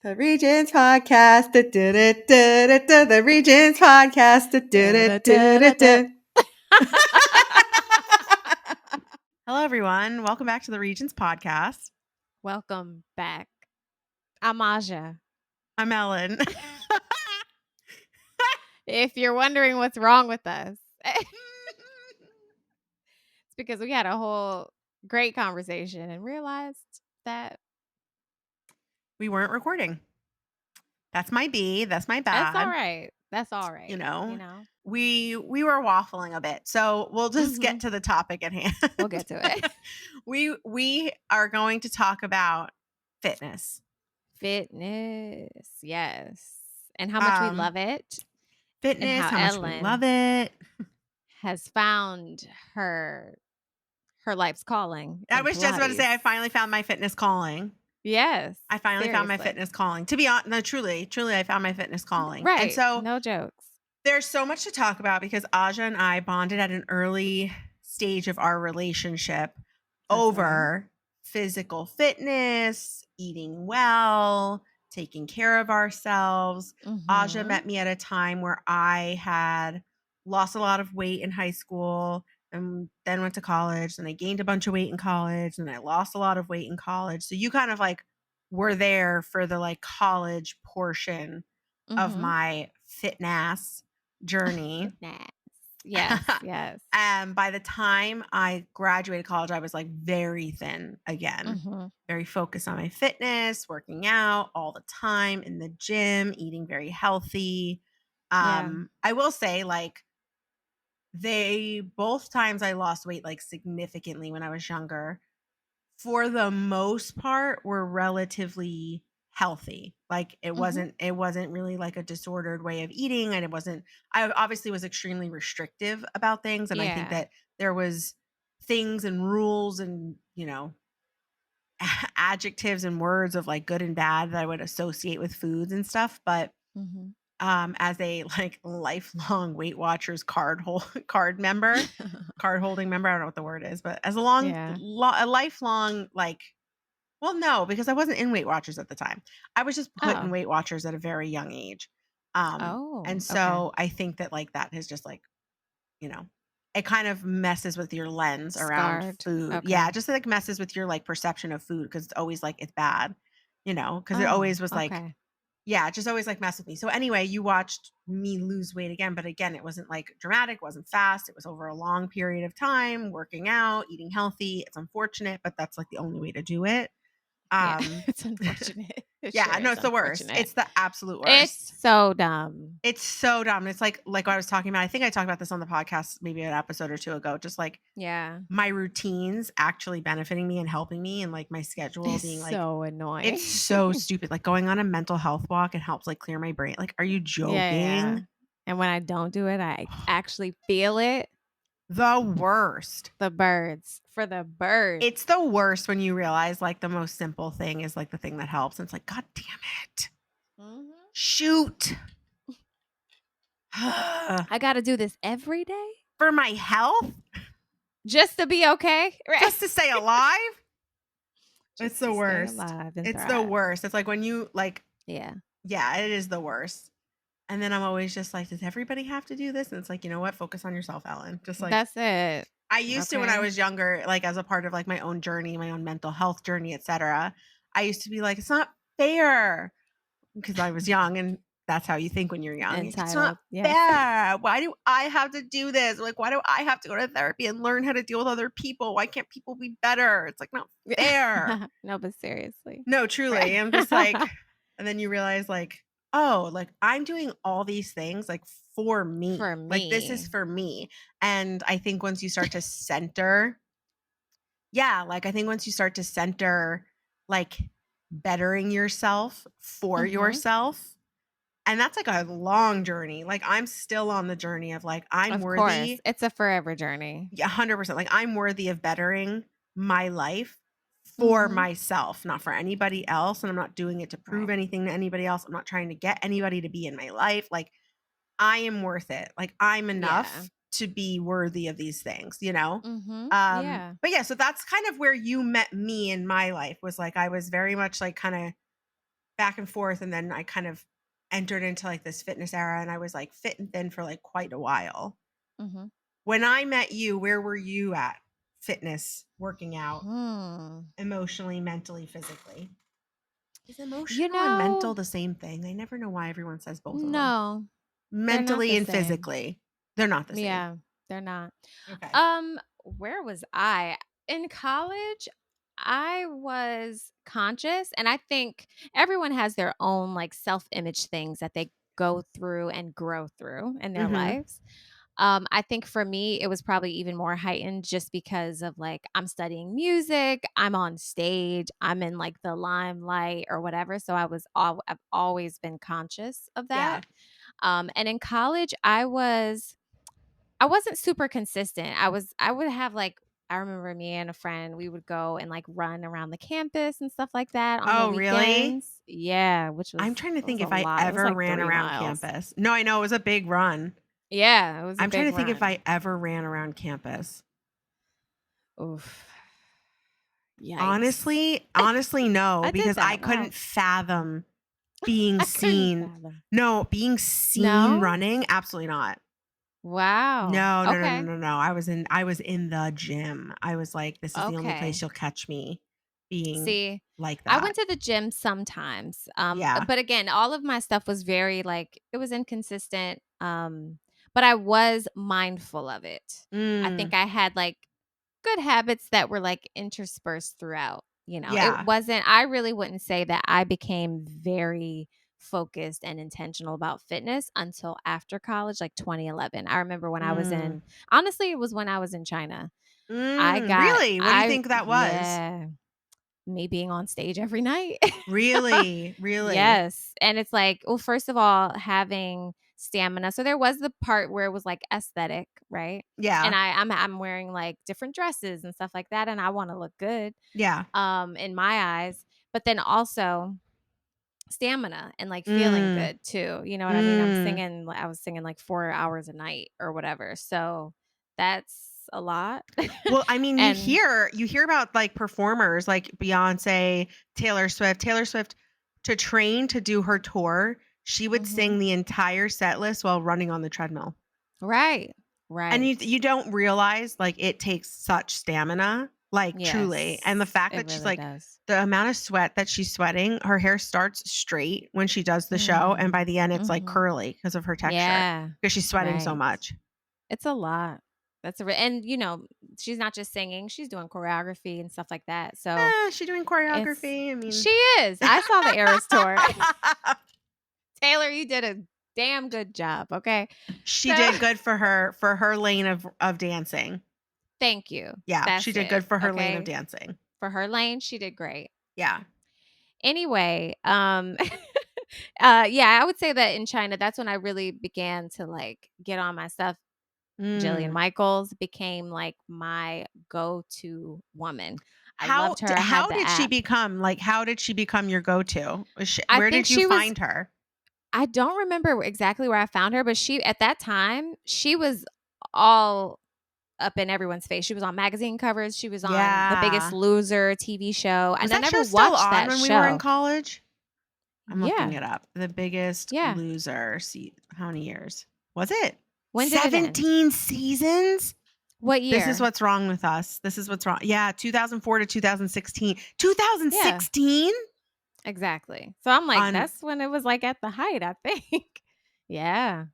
The Regents podcast. The Regents podcast. Hello, everyone. Welcome back to the Regents podcast. Welcome back. I'm Aja. I'm Ellen. If you're wondering what's wrong with us, it's because we had a whole great conversation and realized that We weren't recording. That's my B. That's my bad. that's all right. That's all right. You know, we were waffling a bit, so we'll just get to the topic at hand. We'll get to it. We are going to talk about fitness. Fitness, yes, and how much we love it. Fitness, and how much we love it. Has found her life's calling. I was just about to say, I finally found my fitness calling. Yes. I finally found my fitness calling. To be honest, no, truly, I found my fitness calling. Right. And so, no jokes. There's so much to talk about because Aja and I bonded at an early stage of our relationship over physical fitness, eating well, taking care of ourselves. Aja met me at a time where I had lost a lot of weight in high school and then went to college, and I gained a bunch of weight in college, and I lost a lot of weight in college. So you kind of like were there for the like college portion of my fitness journey. Yes, yes. And by the time I graduated college, I was like very thin again, very focused on my fitness, working out all the time in the gym, eating very healthy. I will say, like, both times I lost weight like significantly when I was younger, for the most part, were relatively healthy. Like it wasn't really like a disordered way of eating, and I obviously was extremely restrictive about things, and I think that there was things and rules and adjectives and words of like good and bad that I would associate with foods and stuff, but as a like lifelong Weight Watchers card holding member, I don't know what the word is, but as a lifelong like, well, no, because I wasn't in Weight Watchers at the time. I was just put in Weight Watchers at a very young age. And so I think that like that is just like, it kind of messes with your lens around food. Okay. Yeah, just like messes with your like perception of food because it's always like it's bad, because it always was like, yeah, it just always like mess with me. So anyway, you watched me lose weight again, but again, it wasn't like dramatic, wasn't fast. It was over a long period of time, working out, eating healthy. It's unfortunate, but that's like the only way to do it. It's unfortunate. It's the worst. It's the absolute worst. It's so dumb. It's so dumb. It's like what I was talking about. I think I talked about this on the podcast maybe an episode or two ago. Just like my routines actually benefiting me and helping me, and like my schedule being like so annoying. It's so stupid. Like going on a mental health walk, it helps like clear my brain. Like, are you joking? Yeah. And when I don't do it, I actually feel it. The worst. For the birds. It's the worst when you realize like the most simple thing is like the thing that helps. And it's like, God damn it. Shoot. I got to do this every day? For my health? Just to be okay? Right. Just to stay alive? It's the worst. It's the worst. It's like when you like, yeah, it is the worst. And then I'm always just like, does everybody have to do this? And it's like, you know what? Focus on yourself, Ellen. Just like, that's it. I used to when I was younger, like as a part of like my own journey, my own mental health journey, etc. I used to be like, it's not fair because I was young, and that's how you think when you're young. Entitled. It's not fair. Why do I have to do this? Like, why do I have to go to therapy and learn how to deal with other people? Why can't people be better? It's like not fair. No, but seriously. No, truly. Right. I'm just like, and then you realize like, oh, like I'm doing all these things like for me. Like this is for me. And I think once you start to center, like bettering yourself for yourself. And that's like a long journey. Like I'm still on the journey of like, I'm worthy. Course. It's a forever journey. Yeah, 100%. Like I'm worthy of bettering my life for myself, not for anybody else. And I'm not doing it to prove anything to anybody else. I'm not trying to get anybody to be in my life. Like I am worth it. Like I'm enough to be worthy of these things, But yeah, so that's kind of where you met me in my life, was like, I was very much like kind of back and forth, and then I kind of entered into like this fitness era, and I was like fit and thin for like quite a while. Mhm. When I met you, where were you at? Fitness, working out, Hmm. emotionally, mentally, physically. Is You emotional and mental know, the same thing? I never know why everyone says both of them. no, they're not Mentally the and same. physically. They're not the same. Yeah, they're not. Okay. Where was I? In college, I was conscious, and I think everyone has their own like self-image things that they go through and grow through in their Mhm. lives. I think for me, it was probably even more heightened just because of like I'm studying music, I'm on stage, I'm in like the limelight or whatever. So I've always been conscious of that. Yeah. And in college, I wasn't super consistent. I would have like I remember me and a friend, we would go and like run around the campus and stuff like that on the Oh, really? weekends. Yeah, which I'm trying to was think a if I lot. It was ever like ran 3 around miles. campus. No, I know it was a big run. Yeah, it was a I'm trying big to think if run. I ever ran around campus. Oof. Yikes. Honestly, no, I did because I that. Wow. couldn't fathom being I couldn't seen. fathom. No, being seen No? running, absolutely not. Wow. No, no, no, no, Okay. no, no. I was in the gym. I was like, this is the only place Okay. you'll catch me being See, like I that. went to the gym sometimes. Yeah. But again, all of my stuff was very like it was inconsistent. But I was mindful of it. I think Mm, I had like good habits that were like interspersed throughout. You know, it yeah. wasn't, I really wouldn't say that I became very focused and intentional about fitness until after college, like 2011. I remember when I was Mm, honestly, it was when I was in China. really? What do you think that was? Yeah, me being on stage every night. Really? Really? Yes, and it's like, well, first of all, having stamina. So there was the part where it was like aesthetic, right? And Yeah. I'm wearing like different dresses and stuff like that, and I want to look good, Yeah. in my eyes. But then also stamina and like feeling Mm, good too. You know what I mean? mm. I was singing like 4 hours a night or whatever. So that's a lot. Well, I mean, And you hear about like performers like Beyonce, Taylor Swift. Taylor Swift to train to do her tour, she would mhm. sing the entire set list while running on the treadmill. Right. And Right. you don't realize like it takes such stamina, like truly. And the Yes, fact it that she's really like does. the amount of sweat that she's sweating, her hair starts straight when she does the show, and Mm, by the end it's like mhm. curly because of her texture Yeah, because she's sweating so right. much. It's a lot. That's a re and, you know, she's not just singing, she's doing choreography and stuff like that, so She doing it's choreography. I mean, she is. I saw the Eras Tour. Taylor, you did a damn good job, okay? she So did good for her lane of dancing. thank you. Yeah, she That's did it, good for her lane of okay? dancing. For her lane, she did great. Yeah. Anyway, yeah, I would say that in China, that's when I really began to, like, get on my stuff. Jillian Mm. Michaels became, like, my go-to woman. I loved her, I had How the did she app. become like, how did she become your go-to? I Where think did you she was find her? I don't remember exactly where I found her, but she at that time, she was all up in everyone's face. She was on magazine covers, she was on The Biggest Yeah. Loser TV show, Was and I that never show still watched on that when we were in show. college? I'm looking Yeah, it up. The Biggest yeah. Loser. See how many years? Was it? When did it end? 17 seasons? What This is year? what's wrong with us. This is what's wrong. Yeah, 2004 to 2016. Yeah, 2016? exactly. So I'm like, On that's when it was, like, at the height, I think. Yeah.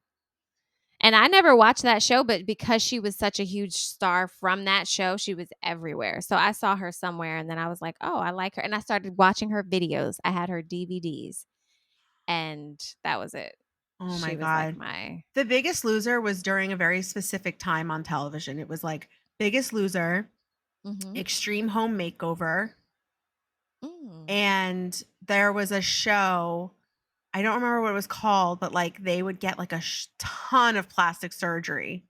And I never watched that show, but because she was such a huge star from that show, she was everywhere. So I saw her somewhere and then I was like, "Oh, I like her." And I started watching her videos. I had her DVDs and that was it. Oh my She was like god. my The Biggest Loser was during a very specific time on television. It was like Biggest Loser, Mhm. Extreme Home Makeover, Mm. and there was a show, I don't remember what it was called, but like they would get like a ton of plastic surgery.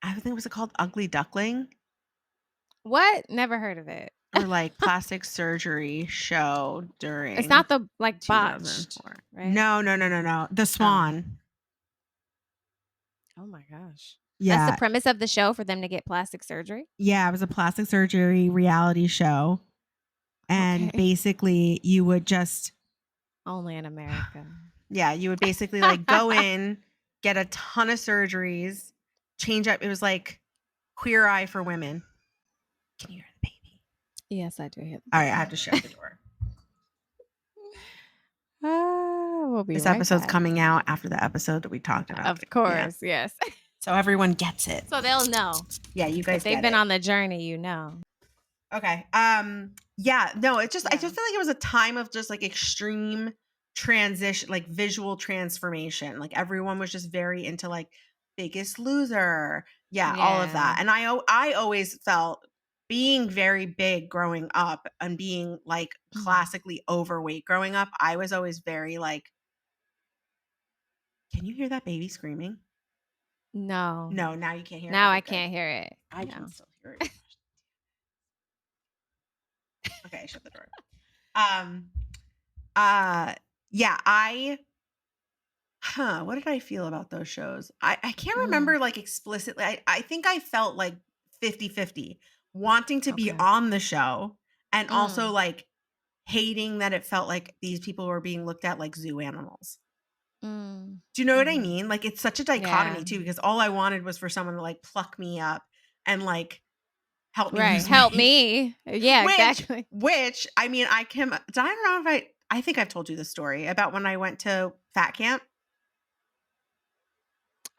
I think was it called Ugly Duckling What? Never heard of it. or like plastic surgery show It's during not the like botched, 2004. right? No, no, no, no, no. The Oh. Swan. Oh my gosh. That's the Yeah. premise of the show for them to get plastic surgery? Yeah, it was a plastic surgery reality show. And Okay. basically, you would just Only in America. Yeah, you would basically, like, go in, get a ton of surgeries, change up it was like Queer Eye for women. Can you hear the baby? Yes, I do hear the Alright, I have baby. to shut the door. We'll be This right episode's back. coming out after the episode that we talked about. Of Yeah. course, yes. So everyone gets it. So they'll know. Yeah, you If guys they've get been it. on the journey, you know. Okay. Yeah, no, I Yeah. just feel like it was a time of just like extreme transition, like visual transformation. Like everyone was just very into like Biggest Loser. Yeah, all of Yeah. that. And I always felt being very big growing up and being like Mm. classically overweight growing up, I was always very like, can you hear that baby screaming? No. No, now you can't hear it. Now I Okay, good. can't hear it. I can No. still hear it. Okay, I shut the door. Um uh yeah, what did I feel about those shows? I can't Mm. remember like explicitly. I think I felt like 50-50, wanting to be Okay. on the show and also Mm. like hating that it felt like these people were being looked at like zoo animals. Mm. Do you know what I Mhm. mean? Like it's such a Yeah. dichotomy too, because all I wanted was for someone to like pluck me up and like help me Right. lose Help weight. me. Yeah, Which exactly. which I mean, I don't know if I think I've told you the story about when I went to fat camp,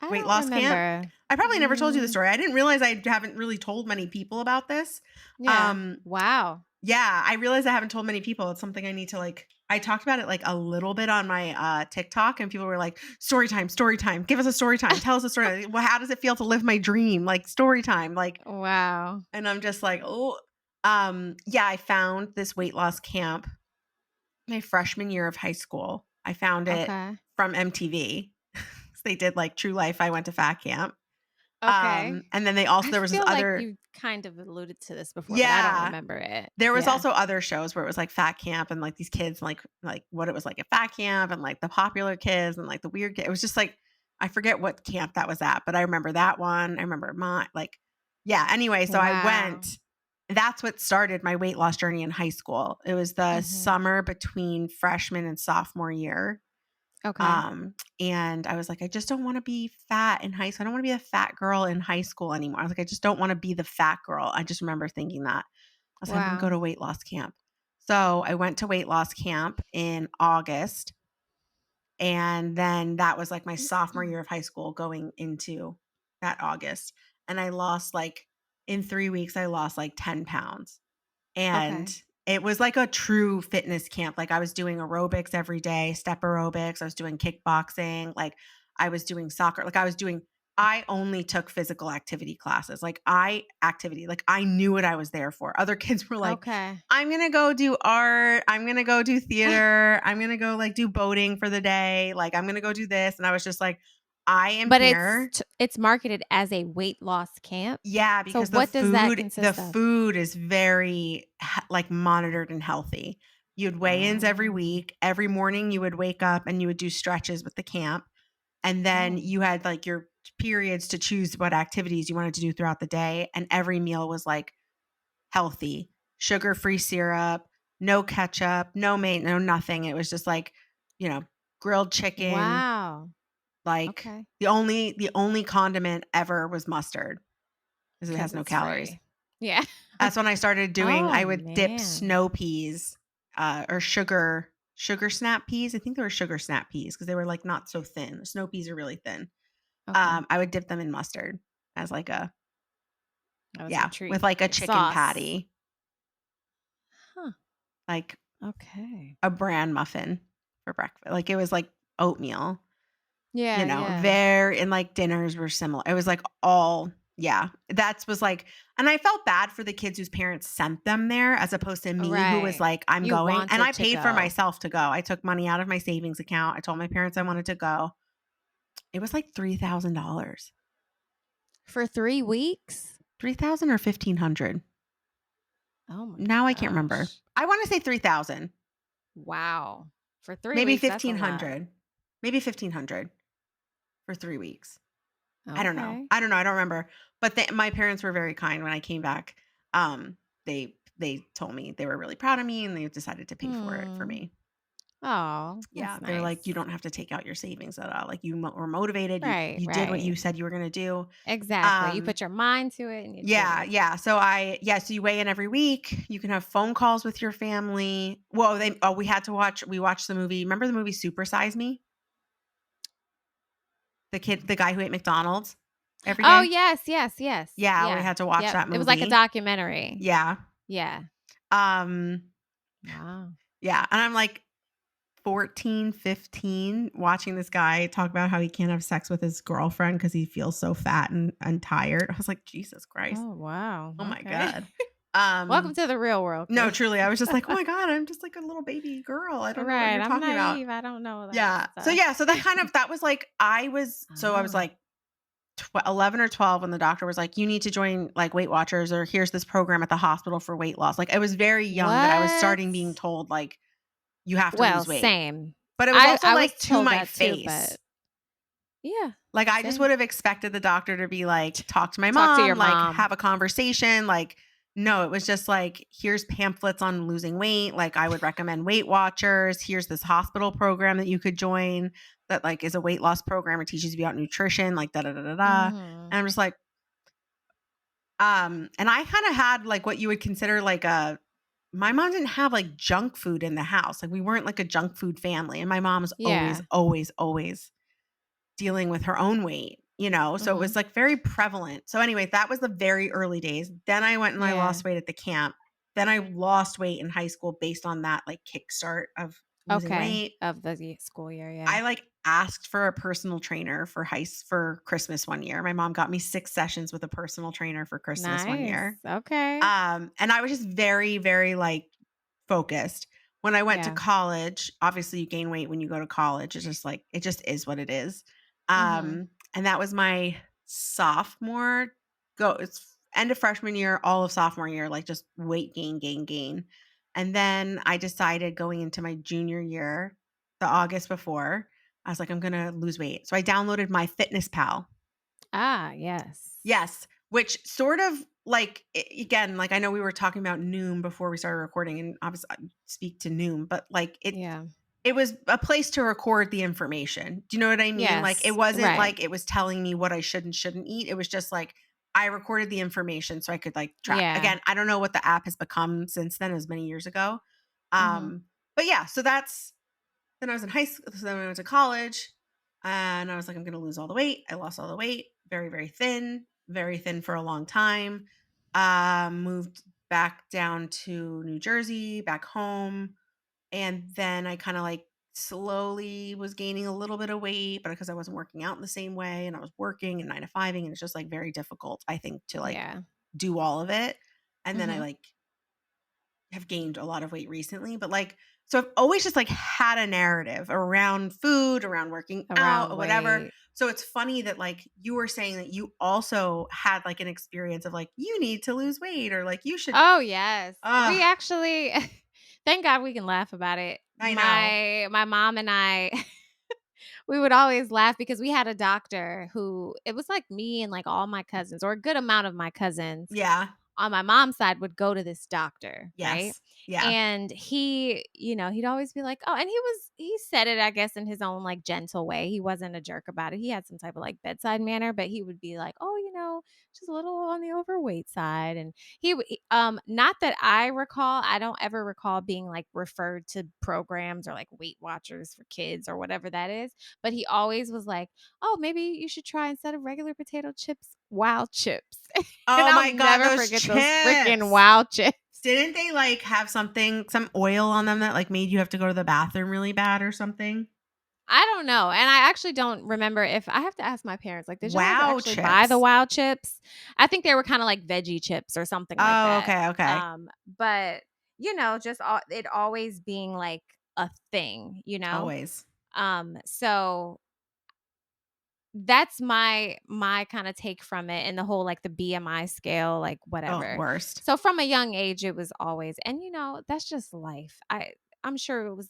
I weight don't loss camp. remember. I probably never told you the Mm, story. I didn't realize I haven't really told many people about this. yeah. Um, Wow. yeah, I realized I haven't told many people. It's something I need to like I talked about it like a little bit on my TikTok and people were like, story time, story time. Give us a story time. Tell us a story. Well, how does it feel to live my dream? Like story time. Like, Wow. and I'm just like, oh, yeah, I found this weight loss camp my freshman year of high school. I found it Okay. from MTV. They did like True Life. I went to fat camp. Okay. And then I there was this feel like other, you kind of alluded to this before, but I don't yeah, remember it. there was Yeah. also other shows where it was like fat camp and like these kids, like what it was like at fat camp and like the popular kids and like the weird kid. It was just like, I forget what camp that was at, but I remember that one. I remember my, like, yeah. Anyway, so I Wow. went, that's what started my weight loss journey in high school. It was the Mhm. summer between freshman and sophomore year. Okay. And I was like, I just don't want to be fat in high school. I don't want to be a fat girl in high school anymore. I was like, I just don't want to be the fat girl. I just remember thinking that. I was like, I'm gonna go Wow. to weight loss camp. So I went to weight loss camp in August. And then that was like my sophomore year of high school going into that August. And I lost like in 3 weeks, I lost like 10 pounds. And Okay. it was like a true fitness camp. Like I was doing aerobics every day, step aerobics. I was doing kickboxing. Like I was doing soccer. I only took physical activity classes. Like I knew what I was there for. Other kids were like, Okay. I'm going to go do art. I'm going to go do theater. I'm going to go like do boating for the day. Like I'm going to go do this. And I was just like, I am But here. it's marketed as a weight loss camp? Yeah, So because what does that the consist of? food is very like monitored and healthy. You'd weigh-ins every Oh. week. Every morning you would wake up and you would do stretches with the camp. And then Oh. you had like your periods to choose what activities you wanted to do throughout the day. And every meal was like healthy, sugar-free syrup, no ketchup, no nothing. It was just like, you know, grilled chicken. Wow. Like Okay. the only condiment ever was mustard because it has 'Cause no it's calories. free. Yeah. That's when I started doing Oh, I would dip man. snow peas, or sugar snap peas. I think they were sugar snap peas because they were, like, not so thin. The snow peas are really thin. Okay. I would dip them in mustard as, like, a That was your yeah, with, treat, like, a your chicken sauce. patty, Huh. like Okay. a bran muffin for breakfast. Like, it was like oatmeal. Yeah, yeah. Very and, like, dinners were similar. It was, like, all yeah, that's was, like and I felt bad for the kids whose parents sent them there as opposed to me who was Right. like, "I'm You going," and I wanted to paid for go. myself to go. I took money out of my savings account. I told my parents I wanted to go. It was, like, $3,000. For 3 weeks? 3,000 or 1,500. Oh my Now I can't remember. gosh. I wanna say 3,000, Wow. For 3 maybe weeks, that's a lot. 1,500. Maybe 1,500 for 3 weeks. I don't know. Okay. I don't know, I don't remember, but my parents were very kind when I came back. They told me they were really proud of me, and they decided to pay for it for Hmm. me. Oh, Yeah, that's they're like, "You nice. don't have to take out your savings at all. Like, you were motivated, Right, you did what right. you said you were gonna do." Exactly. You Um, put your mind to it and you did yeah, it. yeah. So you weigh in every week. You can have phone calls with your family. Well, we watched the movie. Remember the movie Super Size Me? The guy who ate McDonald's every Oh, day? yes, yes, yes. Yeah, we Yeah. had to watch Yep. that It was like a movie. documentary. Yeah. Yeah. Um, Wow. yeah, and I'm like 14, 15, watching this guy talk about how he can't have sex with his girlfriend because he feels so fat and tired. I was like, "Jesus Christ. Oh, wow. Oh my Okay. god." Welcome Um, to the real world, no, kid. truly, I was just like, "Oh my god, I'm just like a little baby girl. I don't know what Right. you're I'm talking about." naive. I don't know that Yeah. stuff. So that kind of that was like I was Ah. like 11 or 12 when the doctor was like, "You need to join, like, Weight Watchers, or here's this program at the hospital for weight loss." Like, I was very young that I was What? starting being told, like, "You have to Well, lose weight." same. But it was I also, I was like, to told my that too, but face. yeah, Like, I just same. would have expected the doctor to be like, "Talk to my Talk to mom, your like, mom. have a conversation." Like, no, it was just like, "Here's pamphlets on losing weight, like, I would recommend Weight Watchers. Here's this hospital program that you could join that, like, is a weight loss program. It teaches you about nutrition, like, da da da da da." Mhm. And I'm just like, and I kinda had, like, what you would consider, like, a my mom didn't have, like, junk food in the house. Like, we weren't, like, a junk food family, and my mom was always, Yeah. always, always dealing with her own weight, you know? So it was, Mhm. like, very prevalent. So anyway, that was the very early days. Then I went and I Yeah. lost weight at the camp. Then I lost weight in high school based on that, like, kickstart of losing Okay. weight. Of the school year, yeah. I, like, asked for a personal trainer for Christmas one year. My mom got me 6 sessions with a personal trainer for Christmas one Nice. year. Okay. And I was just very, very, like, focused. When I went to Yeah. college, obviously you gain weight when you go to college. It's just like it just is what it is. Mhm. And that was my sophomore it's end of freshman year, all of sophomore year, like just weight gain, gain, gain. And then I decided going into my junior year, the August before, I was like, I'm gonna lose weight. So I downloaded my Fitness Pal. Ah, yes. Yes, which sort of like again, like I know we were talking about Noom before we started recording, and obviously I speak to Noom, but like Yeah. it was a place to record the information. Do you know what I mean? Like it Yes. wasn't Right. like it was telling me what I should and shouldn't eat. It was just like I recorded the information so I could like track. Yeah. Again, I don't know what the app has become since then, as many years ago. Mhm. But yeah, so that's then I was in high school. So then I went to college and I was like, I'm going to lose all the weight. I lost all the weight, very thin for a long time. Moved back down to New Jersey, back home. And then I kind of like slowly was gaining a little bit of weight, but because I wasn't working out in the same way and I was working and 9 to 5ing, and it's just like very difficult, I think, to like Yeah. do all of it. And then I Mhm. like have gained a lot of weight recently, but like, so I've always just like had a narrative around food, around working out, Around or whatever. weight. So it's funny that like you were saying that you also had like an experience of like, you need to lose weight or like you should. Oh, yes. Ah, We actually thank God we can laugh about it. I know. My mom and I we would always laugh because we had a doctor who it was like me and like all my cousins or a good amount of my cousins Yeah. on my mom's side would go to this doctor, right? Yes. Yeah. And he, he'd always be like, "Oh," and he said it, I guess, in his own like gentle way. He wasn't a jerk about it. He had some type of like bedside manner, but he would be like, "Oh, just a little on the overweight side." And not that I recall, I don't ever recall being like referred to programs or like Weight Watchers for kids or whatever that is, but he always was like, "Oh, maybe you should try instead of regular potato chips, wild chips." And Oh I'll my God, never those forget those freaking chips. wild chips. Didn't they like have some oil on them that like made you have to go to the bathroom really bad or something? I don't know, and I actually don't remember if I have to ask my parents, like, did y'all ever Wow, actually buy the chips. wild chips? I think they were kinda like veggie chips or something like Oh, that. okay, okay. But, just it always being like a thing, you know? Always. So that's my kinda take from it and the whole, like, the BMI scale, like, Oh, whatever. worst. So from a young age, it was always and, that's just life. I'm sure it's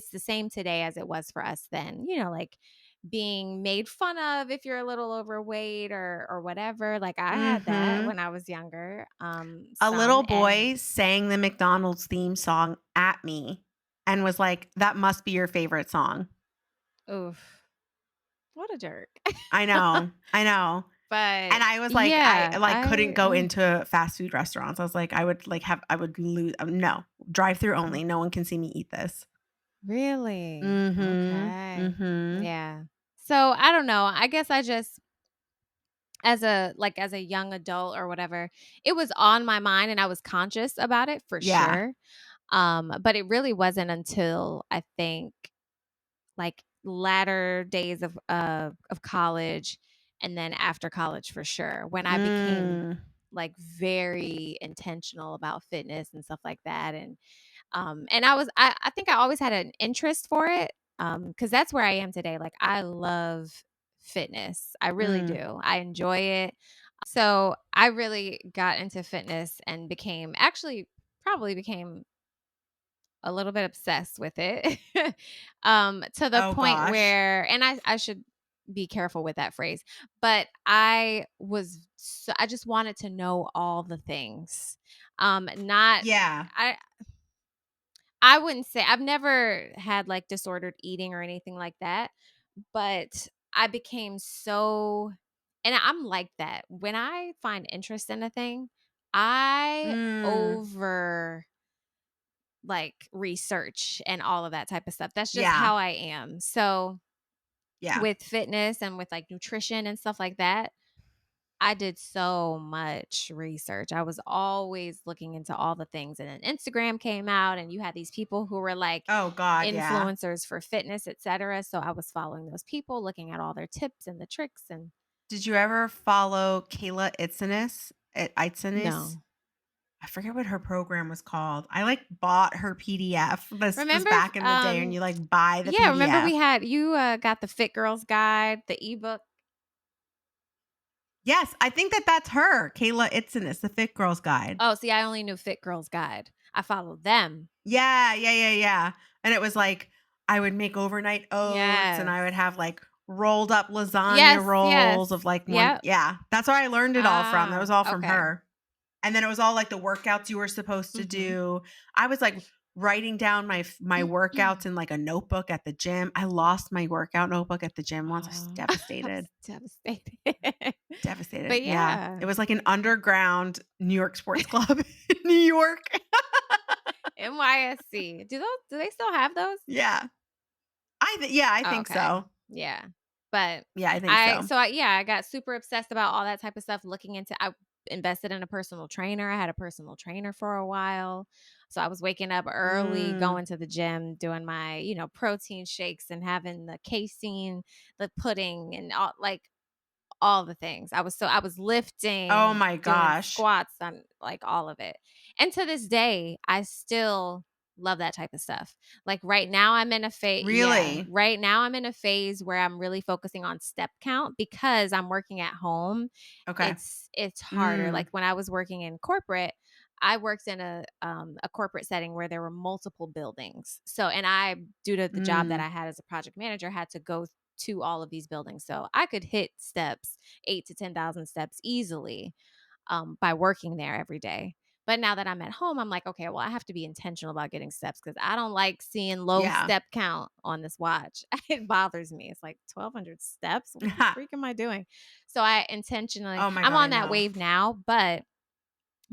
the same today as it was for us then, like, being made fun of if you're a little overweight or whatever, like, I had that Mhm. when I was younger, A little some and boy sang the McDonald's theme song at me. and was like, "That must be your favorite song." Oof. What a jerk. I know, I know. And But I was like, I, yeah, like, couldn't go into fast food restaurants. I was like, I would, like, have I would lose no, drive-through only, no one can see me eat this. really? Mhm, Okay. mhm. Yeah. So, I don't know. I guess I just as a young adult or whatever, it was on my mind and I was conscious about it for Yeah. sure. But it really wasn't until I think like latter days of college and then after college for sure when I became Mm. like very intentional about fitness and stuff like that. And I think I always had an interest for it. Because that's where I am today. Like I love fitness. I really Mm. do. I enjoy it. So I really got into fitness and became actually probably became a little bit obsessed with it. To the Oh point gosh. where and I should be careful with that phrase, but I just wanted to know all the things. Not Yeah. I wouldn't say I've never had like disordered eating or anything like that, but I became so and I'm like that. When I find interest in a thing, I Mm. over like research and all of that type of stuff. That's just Yeah. how I am. So Yeah. with fitness and with like nutrition and stuff like that, I did so much research. I was always looking into all the things. And then Instagram came out and you had these people who were like Oh god, yeah. influencers for fitness, etc. So I was following those people, looking at all their tips and the tricks and Did you ever follow Kayla Itzenes? no. I forget what her program was called. I, like, bought her PDF. This was Remember back in the day, and you, like, buy the yeah, remember we PDF. had you got the Fit Girls guide, the ebook. Yes, I think that that's her, Kayla Itzenes, the Fit Girls Guide. Oh, see, I only knew Fit Girls guide. I followed them. Yeah, yeah, yeah, yeah, and it was like, I would make overnight oats, and Yes. I would have, like, rolled up lasagna Yes, yes. rolls of, like, one Yep. yeah, that's where I learned it all from, that was Ah, all from okay. her. And then it was all, like, the workouts you were supposed to Mhm. do. I was, like, writing down my workouts in, like, a notebook at the gym. I lost my workout notebook at the gym once. I was Oh, I devastated, was devastated. devastated, But yeah. yeah, It was like an underground New York sports club in New York. NYSC. Do they still have those? Yeah. Yeah, I Oh, think okay. so. Yeah. But Yeah, I think so. I got super obsessed about all that type of stuff, looking into I invested in a personal trainer. I had a personal trainer for a while. So I was waking up early, Mm. going to the gym, doing my, protein shakes and having the casein, the pudding and all the things. I was Oh lifting, my doing gosh. squats on like all of it. And to this day, I still love that type of stuff. Like right now I'm in a phase yeah, Really? right now I'm in a phase where I'm really focusing on step count because I'm working at home. Okay. It's harder. Mm. Like when I was working in corporate, I worked in a corporate setting where there were multiple buildings. So and I due to the job that Mm. I had as a project manager had to go to all of these buildings. So I could hit steps, 8 to 10,000 steps easily by working there every day. But now that I'm at home, I'm like, okay, well, I have to be intentional about getting steps because I don't like seeing low Yeah. step count on this watch. It bothers me. It's like 1,200 steps. What the freak am I doing? So I intentionally, Oh my I'm god, I on that know. wave now, but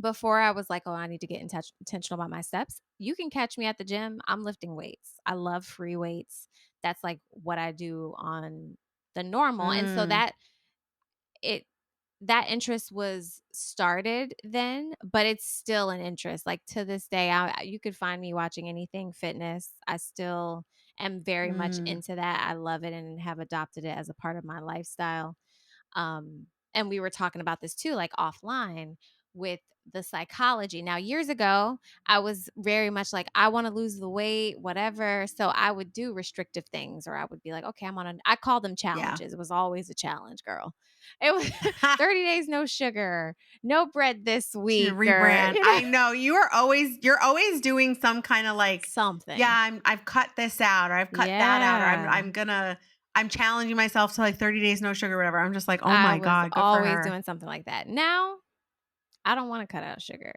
before I was like, oh, I need to get intentional about my steps. You can catch me at the gym. I'm lifting weights. I love free weights. That's like what I do on the normal. And so Mm. it that interest was started then, but it's still an interest. Like to this day, you could find me watching anything fitness. I still am very much Mm. into that. I love it and have adopted it as a part of my lifestyle. And we were talking about this too, like offline with the psychology. Now, years ago, I was very much like, I want to lose the weight, whatever. So I would do restrictive things, or I would be like, okay, I call them Yeah. challenges. It was always a challenge, girl. It was 30 days, no sugar, no bread this To week, or, rebrand. I know you're always doing some kind of like, yeah, something. I've cut this out or I've cut that out or Yeah. I'm challenging myself to like 30 days no sugar, whatever. I'm just like, oh I my was God, good for always her. doing something like that. Now, I don't wanna cut out sugar.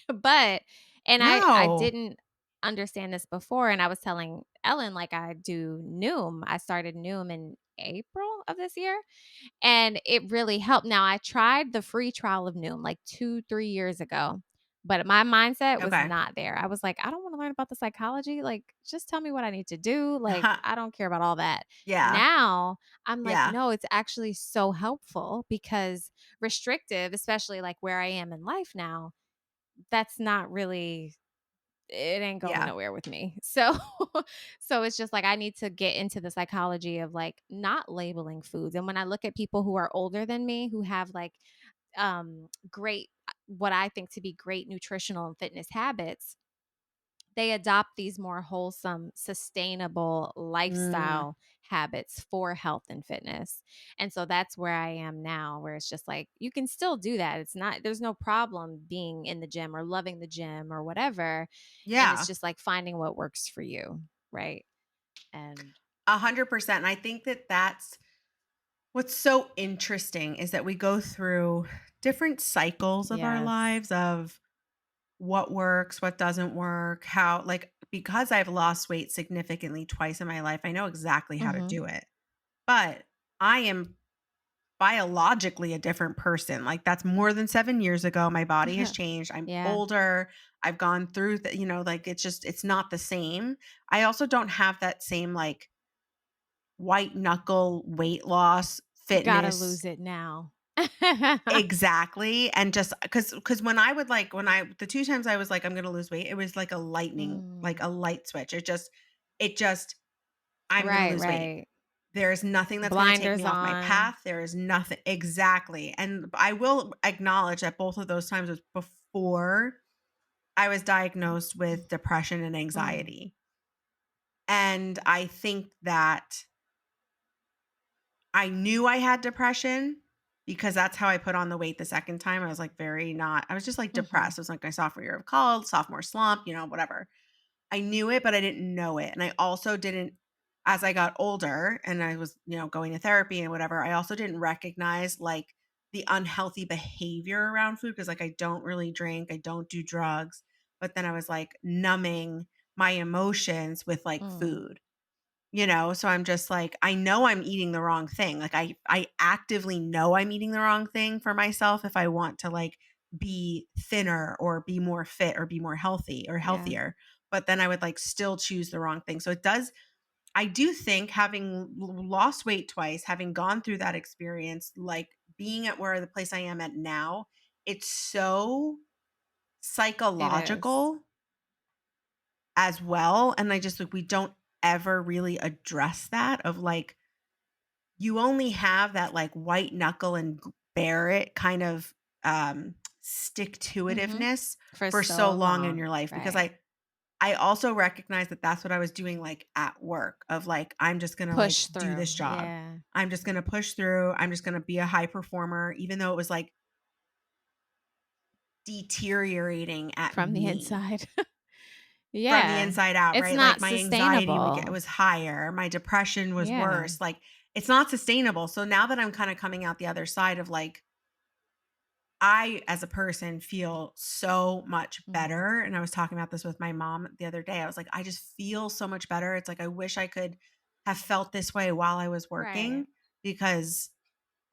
But and I No. didn't understand this before, and I was telling Ellen, like, I do Noom. I started Noom in April of this year, and it really helped. Now, I tried the free trial of Noom like 2, 3 years ago, but my mindset was Okay. not there. I was like, "I don't wanna learn about the psychology, like, just tell me what I need to do, like, I don't care about all that." Yeah. Now, I'm like, Yeah. "No, it's actually so helpful," because restrictive, especially, like, where I am in life now, that's not really it ain't going Yeah. nowhere with me. So so it's just like I need to get into the psychology of like not labeling foods. And when I look at people who are older than me who have like great what I think to be great nutritional and fitness habits, they adopt these more wholesome, sustainable Mm. lifestyle habits for health and fitness. And so that's where I am now, where it's just like you can still do that. It's not, there's no problem being in the gym or loving the gym or whatever. And it's Yeah. just like finding what works for you. Right. And 100%. And I think that that's what's so interesting is that we go through different cycles of our yes. lives of what works, what doesn't work, how, like, because I've lost weight significantly twice in my life, I know exactly how to Mm-hmm. do it. But I am biologically a different person. Like, that's more than 7 years ago. My body has changed. I'm yeah. older. I've gone through the, like, it's just, it's not the same. I also don't have that same, like, white knuckle weight loss Gotta fitness. lose it now. Exactly. And just because when I would like, when I, the two times I was like, I'm going to lose weight, it was like a lightning, like mm. a light switch. It just, I'm going to Right, lose weight. right. There is nothing that's gonna take Blinders me off my on. path. There is nothing exactly, and I will acknowledge that both of those times was before I was diagnosed with depression and Mm. anxiety, and I think that I knew I had depression because that's how I put on the weight the second time. I was, like, very not I was just, like, Mhm. depressed. It was, like, my sophomore year of college, sophomore slump, whatever. I knew it, but I didn't know it. And I also didn't, as I got older and I was, going to therapy and whatever, I also didn't recognize like the unhealthy behavior around food because like I don't really drink, I don't do drugs. But then I was like numbing my emotions with like Mm. food. So I'm just like I know I'm eating the wrong thing. Like I actively know I'm eating the wrong thing for myself if I want to like be thinner or be more fit or be more healthy or Yeah, healthier. But then I would like still choose the wrong thing. So it does I do think having lost weight twice, having gone through that experience, like being at where the place I am at now, it's so it is. psychological as well. And I just like we don't ever really address that of like you only have that like white knuckle and bear it kind of stick to Mhm. itiveness For for so so long in long, your life because right. I also recognize that that's what I was doing like at work of like I'm just going to like Push do through, this job. yeah, I'm just going to push through. I'm just going to be a high performer even though it was like deteriorating at from the me inside. from the Yeah. inside out, It's right? Like not my anxiety sustainable. was higher, my depression was Yeah. worse. Like it's not sustainable. So now that I'm kind of coming out the other side of like I, as a person, feel so much Mhm. better. And I was talking about this with my mom the other day. I was like, I just feel so much better. It's like, I wish I could have felt this way while I was Right. working because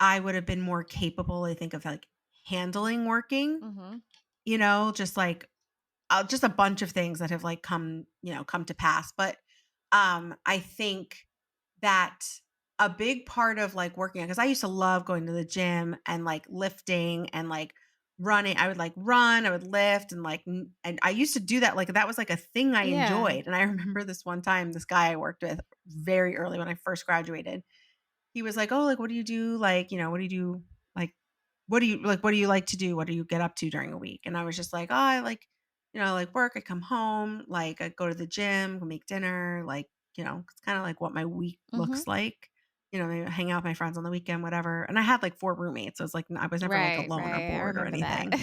I would have been more capable, I think, of like handling working, Mhm. just like just a bunch of things that have like come to pass. But I think that a big part of like working out because I used to love going to the gym and like lifting and like running. I would like run, I would lift and like and I used to do that like that was like a thing I Yeah. enjoyed. And I remember this one time this guy I worked with very early when I first graduated. He was like, "Oh, like what do you do? Like, what do you do? Like what do you like to do? What do you get up to during a week?" And I was just like, "Oh, I like, like work. I come home, like I go to the gym, go make dinner, like, it's kind of like what my week Mhm. looks like. Maybe hang out with my friends on the weekend, whatever." And I had like four roommates. So it's like I was never like Right, alone or right. I bored or remember that. anything.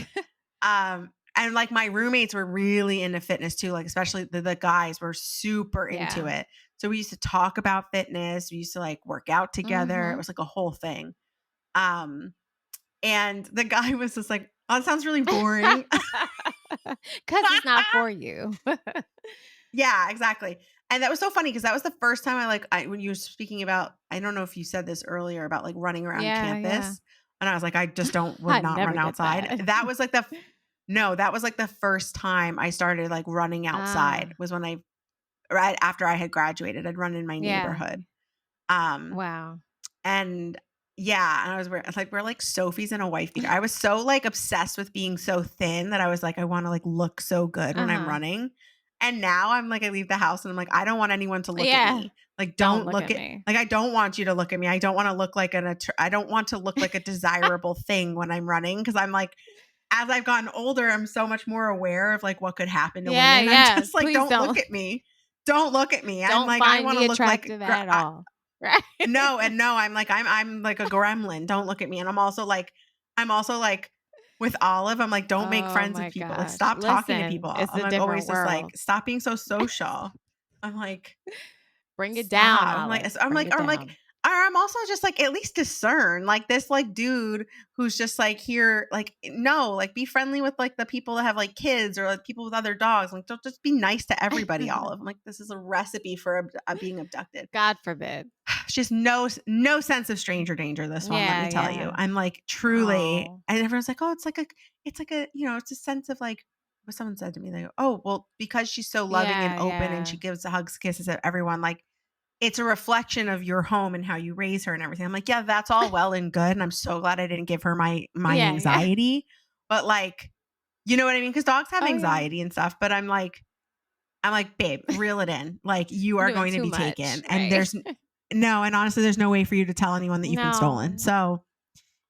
And like my roommates were really into fitness too, like especially the guys were super into Yeah. it. So we used to talk about fitness. We used to like work out together. It Mhm. was like a whole thing. Um, and the guy was just like, "Oh, it sounds really boring." 'Cause it's not for you. Yeah, exactly. And that was so funny because that was the first time when you were speaking about, I don't know if you said this earlier about like running around Yeah, yeah. campus, and I was like, I just don't would I not run never did outside. that. That was like no, that was like the first time I started like running outside Ah, was when I right after I had graduated. I'd run in my yeah. neighborhood. Um Wow. and yeah, and I was we're like Sophie's in a wife beater. I was so like obsessed with being so thin that I was like, I want to like look so good when I'm Uh-huh. running. And now I'm like, I leave the house and I'm like, I don't want anyone to look at Yeah. me. Like, Don't don't look look at at me. like I don't want you to look at me. I don't want to look like I don't want to look like a desirable thing when I'm running because I'm like, as I've gotten older, I'm so much more aware of like what could happen to Yeah, women. I'm yeah. just like, Please don't look don't at me. Don't look at me. I'm don't like, I find want me to look like attractive at all. Right? no, and no, I'm like a gremlin. Don't look at me. And I'm also like with Olive, I'm like, don't make Oh friends with my people. Like, gosh. stop talking to Listen, people. it's I'm a like different always just like, world. stop being so social. I'm like, Bring it down, stop. I'm like, Olive. I'm Bring like, it I'm like, down. or I'm also just like, at least discern. Like this like dude who's just like here, like, no, like be friendly with like the people that have like kids or like people with other dogs. Like, don't just be nice to everybody, Olive. I'm like, this is a recipe for being abducted. God forbid. Just no sense of stranger danger, this one, let me Yeah, tell you. yeah. I'm like, truly, Oh. and everyone's like, "Oh, it's like a, it's a sense of like," what someone said to me, they go, "Oh, well, because she's so loving and Yeah, open and yeah. she gives hugs, kisses at everyone, like, it's a reflection of your home and how you raise her and everything." I'm like, "Yeah, that's all well and good, and I'm so glad I didn't give her my Yeah, yeah. anxiety." But, like, you know what I mean? Because dogs have Oh, yeah. anxiety and stuff, but I'm like, "Babe, reel it in. Like, you You're are doing going to too be much, taken, and right? no, and honestly, there's no way for you to tell anyone that you've been stolen. No. So,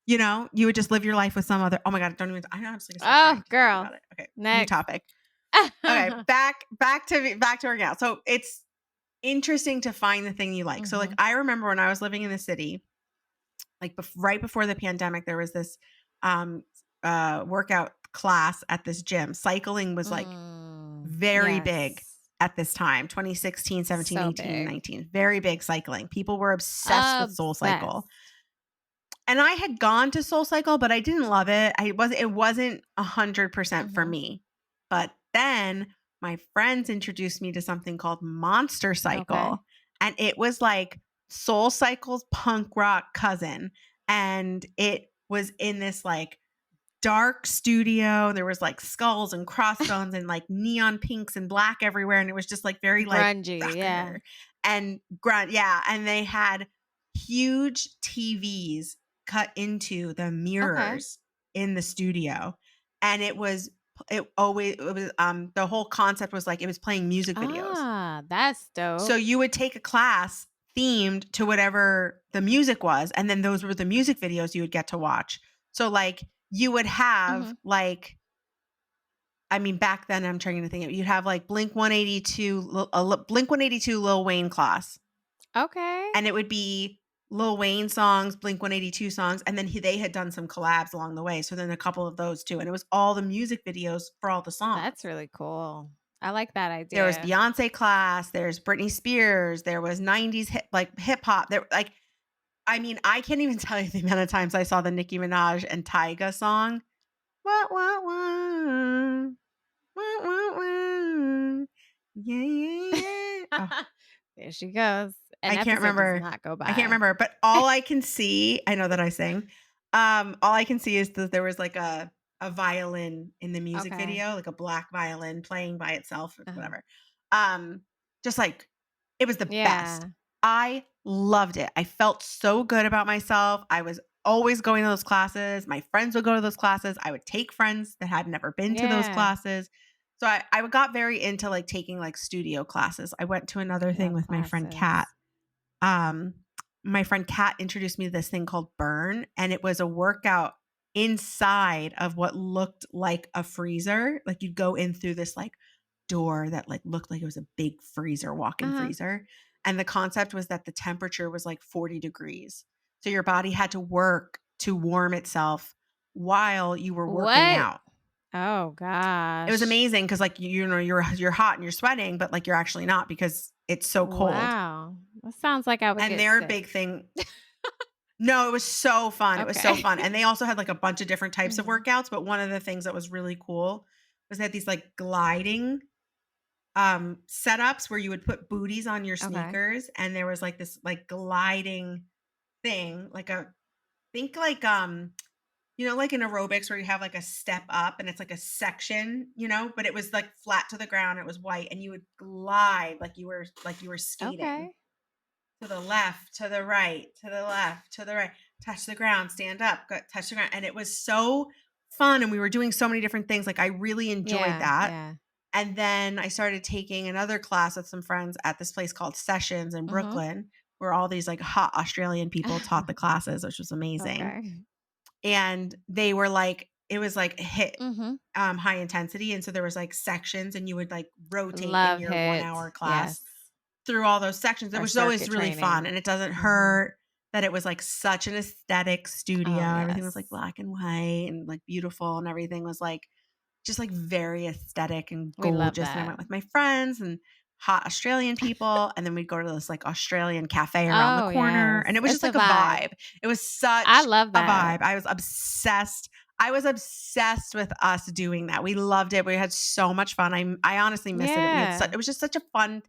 you would just live your life with some other oh my god, don't even I honestly gonna start crying Oh, just thinking girl. about it. Okay, new Next. topic. Okay, back to working out. So, it's interesting to find the thing you like. So, like, Mhm. I remember when I was living in the city, like, right before the pandemic, there was this, um, workout class at this gym. Cycling was, like, very big Yes. at this time, 2016, 17, So 18, big. 19. Very big cycling. People were obsessed with Soul Cycle. Obsessed. And I had gone to Soul Cycle, but I didn't love it. It wasn't 100% for Mhm. me. But then my friends introduced me to something called Monster Okay. Cycle, and it was like Soul Cycle's punk rock cousin, and it was in this like dark studio. There was like skulls and crossbones and like neon pinks and black everywhere. And it was just like very like Grungy, yeah. rocker and grunt. Yeah. And they had huge TVs cut into the Okay. mirrors in the studio. And it was the whole concept was like it was playing music videos. Ah, that's So dope. you would take a class themed to whatever the music was, and then those were the music videos you would get to watch. So, like, you would have, Mhm. like I mean, back then, I'm trying to think of you'd have, like, Blink 182 Lil Wayne class, Okay. and it would be Lil Wayne songs, Blink 182 songs, and then they had done some collabs along the way, so then a couple of those too, and it was all the music videos for all the That's songs. really cool. I like that There was idea. Beyonce class, there's Britney Spears, there was 90s hip hop, there like I mean, I can't even tell you the amount of times I saw the Nicki Minaj and Tyga song. What, what. Yeah, yeah, yeah. Oh, There she goes. An I can't episode does remember. not go I can't by. remember, but all I can see, I know that I sing. All I can see is that there was like a violin in the music Okay. video, like a black violin playing by itself or Uh-huh. whatever. Um, just like it was the best. Yeah. I loved it. I felt so good about myself. I was always going to those classes. My friends would go to those classes. I would take friends that had never been to those Yeah. classes. So I got very into like taking like studio classes. I went to another thing Love with classes. um, my friend Kat introduced me to this thing called Burn, and it was a workout inside of what looked like a freezer. Like you'd go in through this like door that like looked like it was a big freezer, walk-in Uh-huh. freezer. And the concept was that the temperature was like 40 degrees. So your body had to work to warm itself while you were working What? out. Oh It was gosh. amazing because like you're hot and you're sweating, but like you're actually not because it's so cold. Wow. That sounds like I would And get their sick. big thing no, it was so fun, it was so Okay. fun, and they also had, like, a bunch of different types of Mhm. workouts, but one of the things that was really cool was they had these, like, gliding setups where you would put booties on your Okay. sneakers, and there was like this like gliding thing, like a think like like in aerobics where you have like a step up and it's like a section, but it was like flat to the ground, it was white, and you would glide like you were skating. Okay. To the left, to the right, to the left, to the right, touch the ground, stand up, touch the ground. And it was so fun. And we were doing so many different things. Like I really enjoyed Yeah, that. yeah. And then I started taking another class with some friends at this place called Sessions in Mhm. Brooklyn, where all these like hot Australian people taught the classes, which was amazing. Okay. And they were like, it was like hit Mhm. high intensity. And so there was like sections and you would like rotate in Love your 1 HIIT. hour class Yes. through all those sections. It Or was always circuit really fun, training. and it doesn't Mhm. hurt that it was, like, such an aesthetic studio. Oh, Everything was, like, yes. black and white and, like, beautiful, and everything was, like, just, like, very aesthetic and We love gorgeous, and I that. went with my friends and hot Australian people, and then we'd go to this, like, Australian cafe around the Oh, corner, yes. and it was It's just a like a vibe. vibe. It was I such love a that. vibe. I was obsessed with us doing that. We loved it. We had so much fun. I honestly miss it. Yeah. It was just such a fun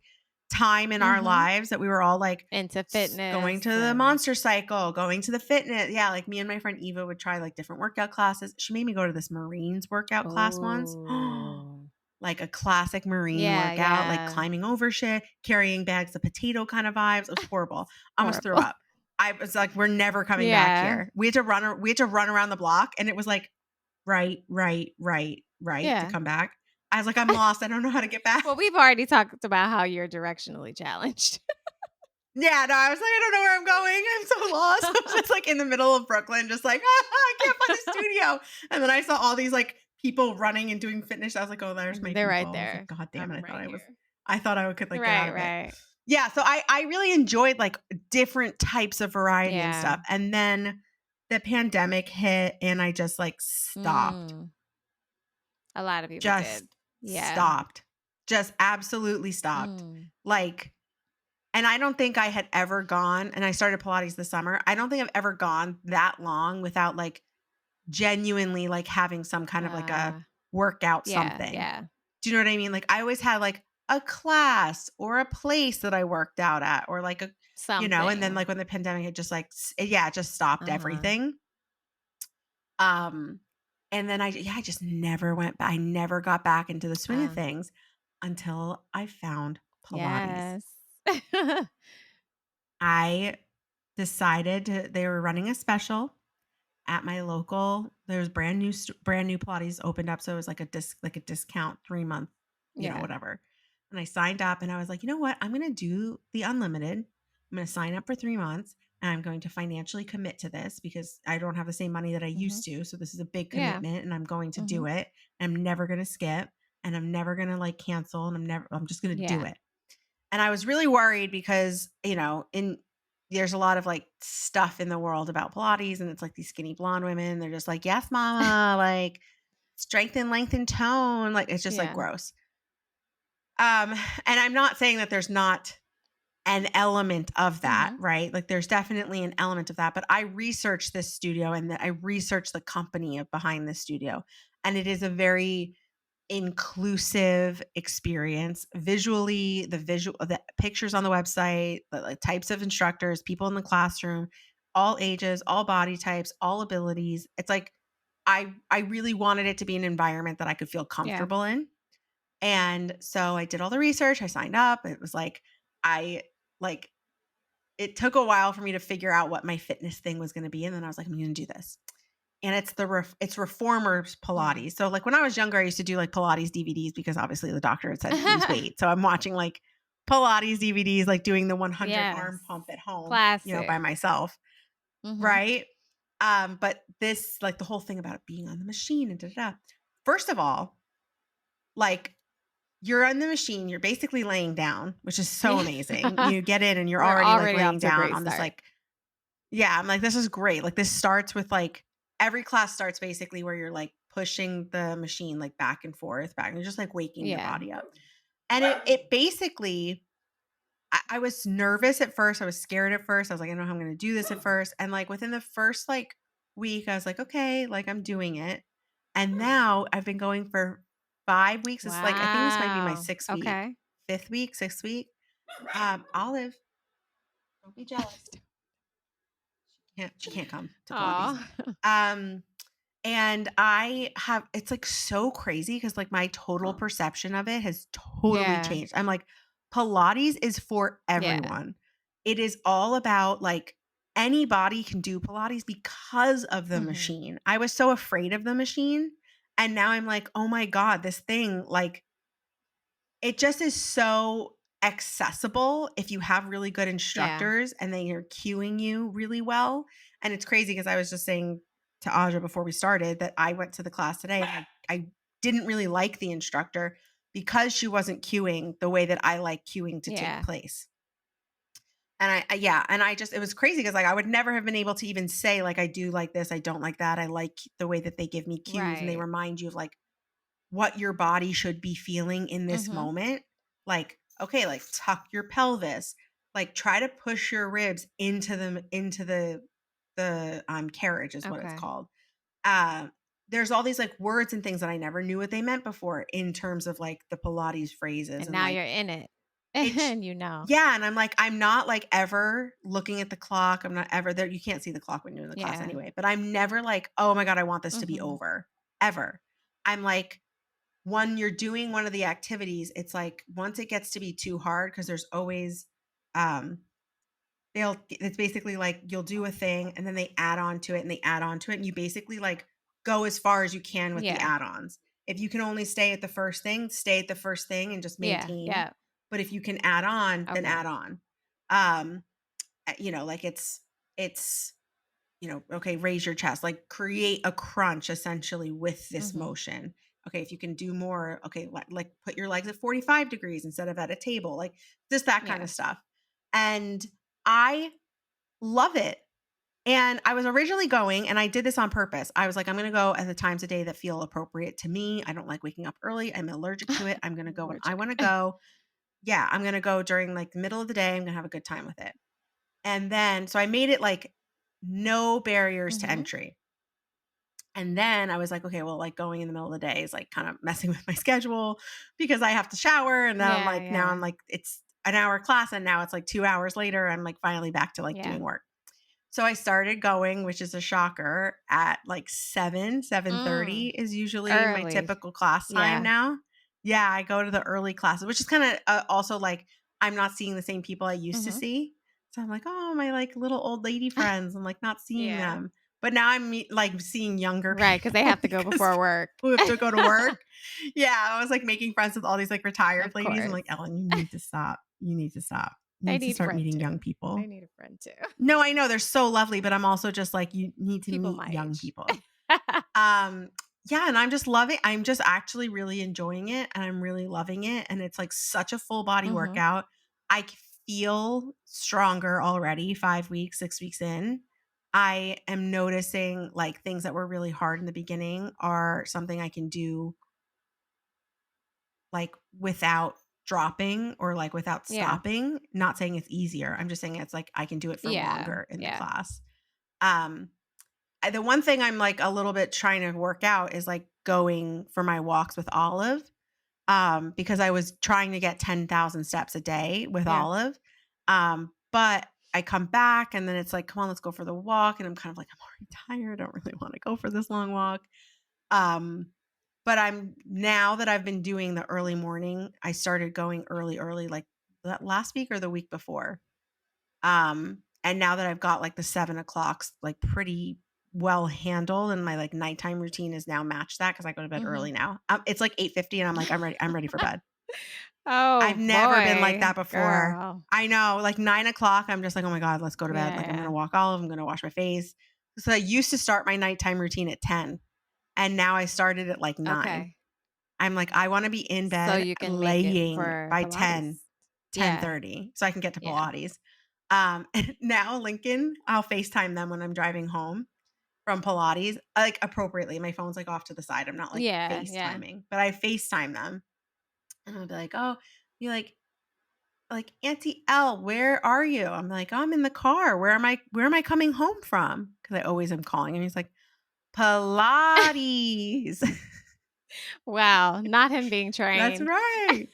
time in our Mhm. lives that we were all like Into going fitness to the and monster cycle, going to the fitness. Yeah, like me and my friend Eva would try like different workout classes. She made me go to this Marines workout class once. oh. Like a classic Marine Yeah, workout, like yeah. climbing over shit, carrying bags of potato kind of vibes. It was horrible. I almost threw Horrible. up. I was like, we're never coming back Yeah. here. We had to run around the block, and it was like right, right, right, right to Yeah. come back. I was like, I'm lost. I don't know how to get back. Well, we've already talked about how you're directionally challenged. Yeah, no, I was like, I don't know where I'm going. I'm so lost. I was just like in the middle of Brooklyn, just like, I can't find the studio. And then I saw all these like people running and doing fitness. I was like, oh, there's my They're people. right I was like, there. God damn it. I'm right here. I thought I could like get out Right, of it. right. Yeah. So I really enjoyed like different types of variety and Yeah. stuff. And then the pandemic hit and I just like stopped, Mm. A lot of people just did. Yeah. stopped, just absolutely stopped. Mm. Like, and I don't think I had ever gone, and I started Pilates this summer. I don't think I've ever gone that long without like genuinely like having some kind of like a Uh, workout yeah, something. yeah. Do you know what I mean? Like I always had like a class or a place that I worked out at or like and then Something. like when the pandemic had just like yeah, it just stopped Uh-huh. everything. Um and then I just never went back. I never got back into the swing of Uh, things until I found Pilates. yes. I they were running a special at my local. There's brand new Pilates opened up, so it was like a discount 3 month, Yeah. whatever. And I signed up, and I was like, you know what? I'm going to do the unlimited. I'm going to sign up for 3 months, and I'm going to financially commit to this because I don't have the same money that I Mhm. used to. So this is a big Yeah. commitment, and I'm going to do Mhm. it. And I'm never going to skip, and I'm never going to like cancel, and I'm just going to do Yeah. it. And I was really worried because, in there's a lot of like stuff in the world about Pilates and it's like these skinny blonde women. They're just like, yes, mama, like strength and length and tone. Like it's just like Yeah. gross. Um, and I'm not saying that there's not an element of that, Mhm. right? Like there's definitely an element of that. But I researched this studio and I researched the company behind this studio. And it is a very inclusive experience visually, the pictures on the website, the like types of instructors, people in the classroom, all ages, all body types, all abilities. It's like I really wanted it to be an environment that I could feel Yeah. comfortable in. And so I did all the research, I signed up. It was like I like it took a while for me to figure out what my fitness thing was going to be, and then I was like I'm going to do this, and it's reformers Mm. Pilates. So like when I was younger, I used to do like Pilates DVDs because obviously the doctor had said lose weight. So I'm watching like Pilates DVDs, like doing the 100 Yes. arm pump at home, by Classic. myself, Mhm. right? But this like the whole thing about it being on the machine and da da. Da. First of all, like you're on the machine, you're basically laying down, which is so Yeah. amazing. You get in and you're We're already like already off laying to a down great on this start. like yeah, I'm like, this is great. Like this starts with like every class starts basically where you're like pushing the machine like back and forth, back and you're just like waking your Yeah. body up. And it basically I was nervous at first. I was scared at first. I was like, I don't know how I'm gonna do this at first. And like within the first like week, I was like, okay, like I'm doing it. And now I've been going for 5 weeks. It's like I think this might be my Wow. 6th week, Okay. 5th week, 6th week. Olive, don't be jealous. She can't come to Pilates. Aw. Um, and I have it's, like, so crazy because like, my total perception of it has totally Yeah. changed. I'm like, Pilates is for Yeah. everyone. It is all about, like, anybody can do Pilates because of the Mhm. machine. I was so afraid of the machine, and now I'm like, "Oh my god, this thing, like, it just is so accessible if you have really good Yeah. instructors and they are cueing you really well." And it's crazy because I was just saying to Aja before we started that I went to the class today and I didn't really like the instructor because she wasn't cueing the way that I like cueing to take Yeah. place. And yeah, and I just it was crazy because like I would never have been able to even say like I do like this, I don't like that. I like the way that they give me cues and they Right. remind you of like what your body should be feeling in this Mhm. moment. Like, okay, like tuck your pelvis, like try to push your ribs into the carriage is what it's Okay. called. Uh, there's all these like words and things that I never knew what they meant before in terms of like the Pilates phrases And and now like you're in it. it's And you know. yeah, and I'm like, I'm not like ever looking at the clock. I'm not ever there. You can't see the clock when you're in the class Yeah. anyway, but I'm never like, oh my God, I want this to be Mhm. over. Ever. I'm like, when you're doing one of the activities, it's like once it gets to be too hard, because there's always um it's basically like you'll do a thing and then they add on to it and they add on to it. And you basically like go as far as you can with the Yeah. add-ons. If you can only stay at the first thing, stay at the first thing and just Yeah. maintain. Yeah. But if you can add on, then Okay. add on. Um, like it's okay, raise your chest, like create a crunch essentially with this Mhm. motion. Okay, if you can do more, okay, like put your legs at 45 degrees instead of at a table, like just that kind Yeah. of stuff. And I love it. And I was originally going, and I did this on purpose. I was like, I'm going to go at the times of day that feel appropriate to me. I don't like waking up early. I'm allergic to it. I'm going to go when I Allergic. want to go. Yeah, I'm going to go during like the middle of the day. I'm going to have a good time with it. And then, so I made it like no barriers to Mhm. entry. And then I was like, okay, well, like going in the middle of the day is like kind of messing with my schedule because I have to shower. And then Yeah, now I'm yeah. like, it's an hour class. And now it's like 2 hours later. I'm like finally back to like Yeah. doing work. So I started going, which is a shocker, at like 7:30 Mm. is usually my Early. typical class time Yeah. now. Yeah, I go to the early classes, which is kind of also like I'm not seeing the same people I used to Mhm. see. So I'm like, oh, my like little old lady friends. I'm like not seeing Yeah. them. But now like seeing younger Right, because they people have to go because before work. who have to go to work. Yeah, I was like making friends with all these like retired Of ladies. I'm course. like, Ellen, you need to stop. You need to stop. You They need to need start friend meeting young too. They people. need a friend too. No, I know they're so lovely, but I'm also just like, you need to People meet my young age. people. Um, yeah, and I'm just actually really enjoying it and I'm really loving it. And it's like such a full body Mhm. workout. Feel stronger already 5 weeks, 6 weeks in. I am noticing like things that were really hard in the beginning are something I can do like without dropping or like without Yeah. stopping. Not saying it's easier. I'm just saying it's like I can do it for Yeah. longer in the Yeah. class. Um, the one thing I'm like a little bit trying to work out is like going for my walks with Olive, because I was trying to get 10,000 steps a day with Yeah. Olive. But I come back and then it's like, come on, let's go for the walk. And I'm kind of like, I'm already tired. I don't really want to go for this long walk. Um, but I'm now that I've been doing the early morning, I started going early, like that last week or the week before. And now that I've got like the 7 o'clocks like pretty well handled and my like nighttime routine is now matched that because I go to bed Mhm. early now. It's like 8:50 and I'm like, I'm ready for bed. I've Oh, never been like boy. that before. Girl. I know, like 9 o'clock, I'm just like, oh my God, let's go to bed. Yeah, Like I'm gonna yeah. walk Olive, I'm gonna wash my face. So I used to start my nighttime routine at 10 and now I started at like 9. Okay. I'm like, I want to be in So bed you can make it laying for by Pilates. 10, Yeah. 10:30, so I can get to Yeah. Pilates. And now Lincoln, I'll FaceTime them when I'm driving home from Pilates, like appropriately. My phone's like off to the side. I'm not like Yeah, yeah. FaceTiming, but I FaceTime them and I'll be like, oh, you like Auntie L, where are you? I'm like, oh, I'm in the car. Where am I coming home from? Because I always am calling him. He's like, Pilates. Wow, not him being That's trained. right.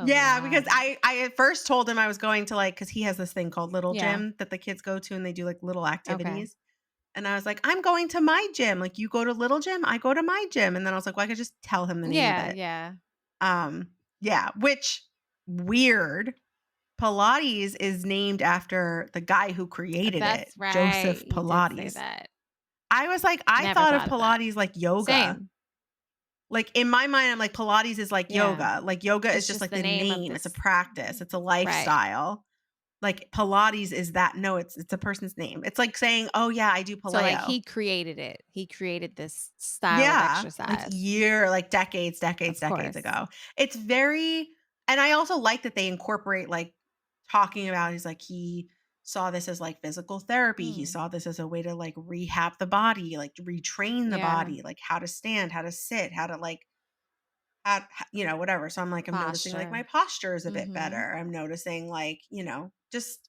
Yeah, because Pilates. I at first told him I was going to, like, because he has this thing called Little Yeah, Gym that the kids go to, and they do, like, little okay. activities, and I was like, "I'm going to my gym, like, you go to Little Gym, I go to my gym," and then I was like, "Well, I could just tell him the name of Yeah, it." yeah. Um, yeah, which weird. Pilates is named after the guy who created it, That's right, Joseph you did say Pilates. that. I was like, I Never thought of thought of that. Pilates like yoga. Same. Like, in my mind, I'm like, Pilates is like Yeah. yoga. Like, yoga is It's just just like the the name of name, it's a this. practice, it's a Right. lifestyle. Like, Pilates is that no, it's a person's name. It's like saying, "Oh, yeah, I do So, like, paleo." he created it. He created this style of Yeah, like exercise. like Of decades course. ago. It's very and I also like that they incorporate, like, talking about he's like, he saw this as, like, physical therapy, he Mm. saw this as a way to, like, rehab the body, like, retrain the Yeah. body, like, how to stand, how to sit, how to, like, whatever. So I'm like, I'm noticing, like, my Posture. posture is a bit Mhm. better. I'm noticing, like, just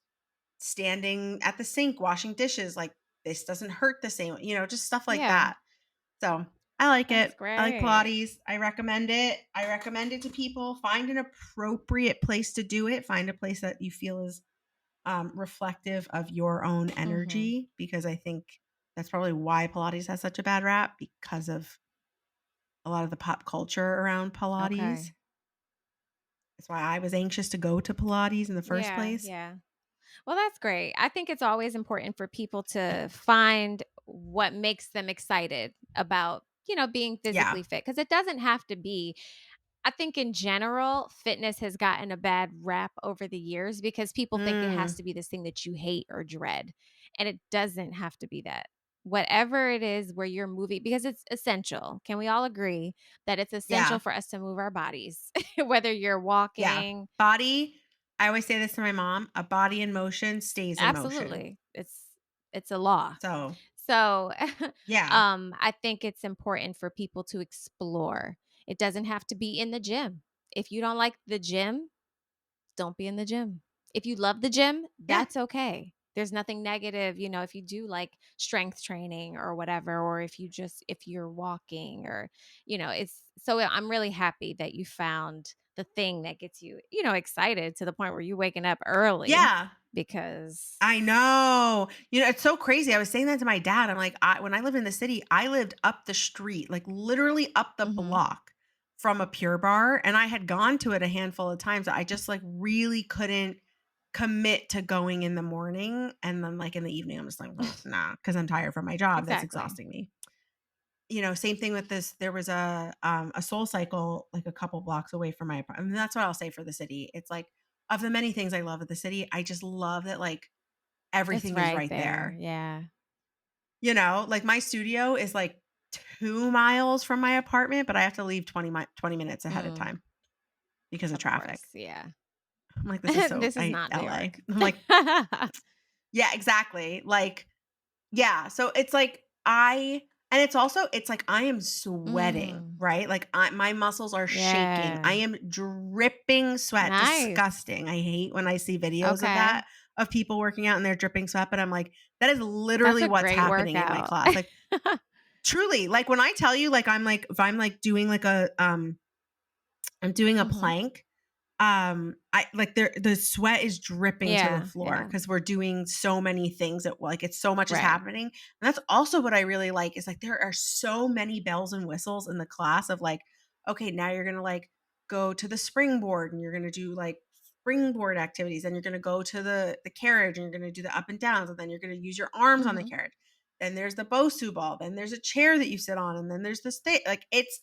standing at the sink, washing dishes, like, this doesn't hurt the same, just stuff like Yeah. that. So, I like That's it. I like great. Pilates. I recommend it. I recommend it to people. Find an appropriate place to do it. Find a place that you feel is reflective of your own Mhm. energy, because I think that's probably why Pilates has such a bad rap, because of a lot of the pop culture around Pilates. Okay. That's why I was anxious to go to Pilates in the first Yeah, place. yeah. Well, that's great. I think it's always important for people to find what makes them excited about, being Yeah. physically fit because it doesn't have to be. I think in general, fitness has gotten a bad rap over the years because people think it has Mm, to be this thing that you hate or dread. And it doesn't have to be that. Whatever it is where you're moving, because it's essential. Can we all agree that it's essential yeah. for us to move our bodies? Whether you're Yeah. walking, Body I always say this to my mom, a body in motion stays in motion. absolutely. It's a law. So, So, yeah. I think it's important for people to explore. It doesn't have to be in the gym. If you don't like the gym, don't be in the gym. If you love the gym, Yeah. that's okay. There's nothing negative, if you do like strength training or whatever, or if you're walking or, it's so I'm really happy that you found the thing that gets you, excited to the point where you're waking up early Yeah. because, I know. It's so crazy. I was saying that to my dad. I'm like, when I lived in the city, I lived up the street, like literally up the Mhm. block from a Pure Bar, and I had gone to it a handful of times. I just like really couldn't commit to going in the morning, and then like in the evening, I'm just like, "Mm, nah, because I'm tired from my job. That's Exactly. exhausting me. Same thing with this. There was a Soul Cycle like a couple blocks away from my apartment. And that's what I'll say for the city. It's like of the many things I love at the city, I just love that like It's everything is right right there. there. Yeah. Like my studio is like 2 miles from my apartment, but I have to leave 20 minutes ahead of Mm, time because of of traffic. course. Yeah. I'm like, this is so This is not New LA. York. I'm like, yeah, exactly. Like, yeah, so it's like it's like I am sweating, Mm, right? Like my muscles are shaking. yeah. I am dripping sweat. Nice. Disgusting. I hate when I see videos of Okay. that, of people working out and they're dripping sweat, but I'm like, that is That's literally a what's great happening in my workout. class. Like truly, like when I tell you like I'm like if I'm like doing like I'm doing a Mhm. plank, I like the sweat is dripping to the Yeah, floor yeah. because we're doing so many things at like it's so much is Right. happening. And that's also what I really like is like there are so many bells and whistles in the class of like, okay, now you're gonna like go to the springboard and you're gonna do like springboard activities, and you're gonna go to the carriage and you're gonna do the up and downs, and then you're gonna use your arms on the Mhm. carriage. Then there's the Bosu ball, then there's a chair that you sit on, and then there's the state. Like it's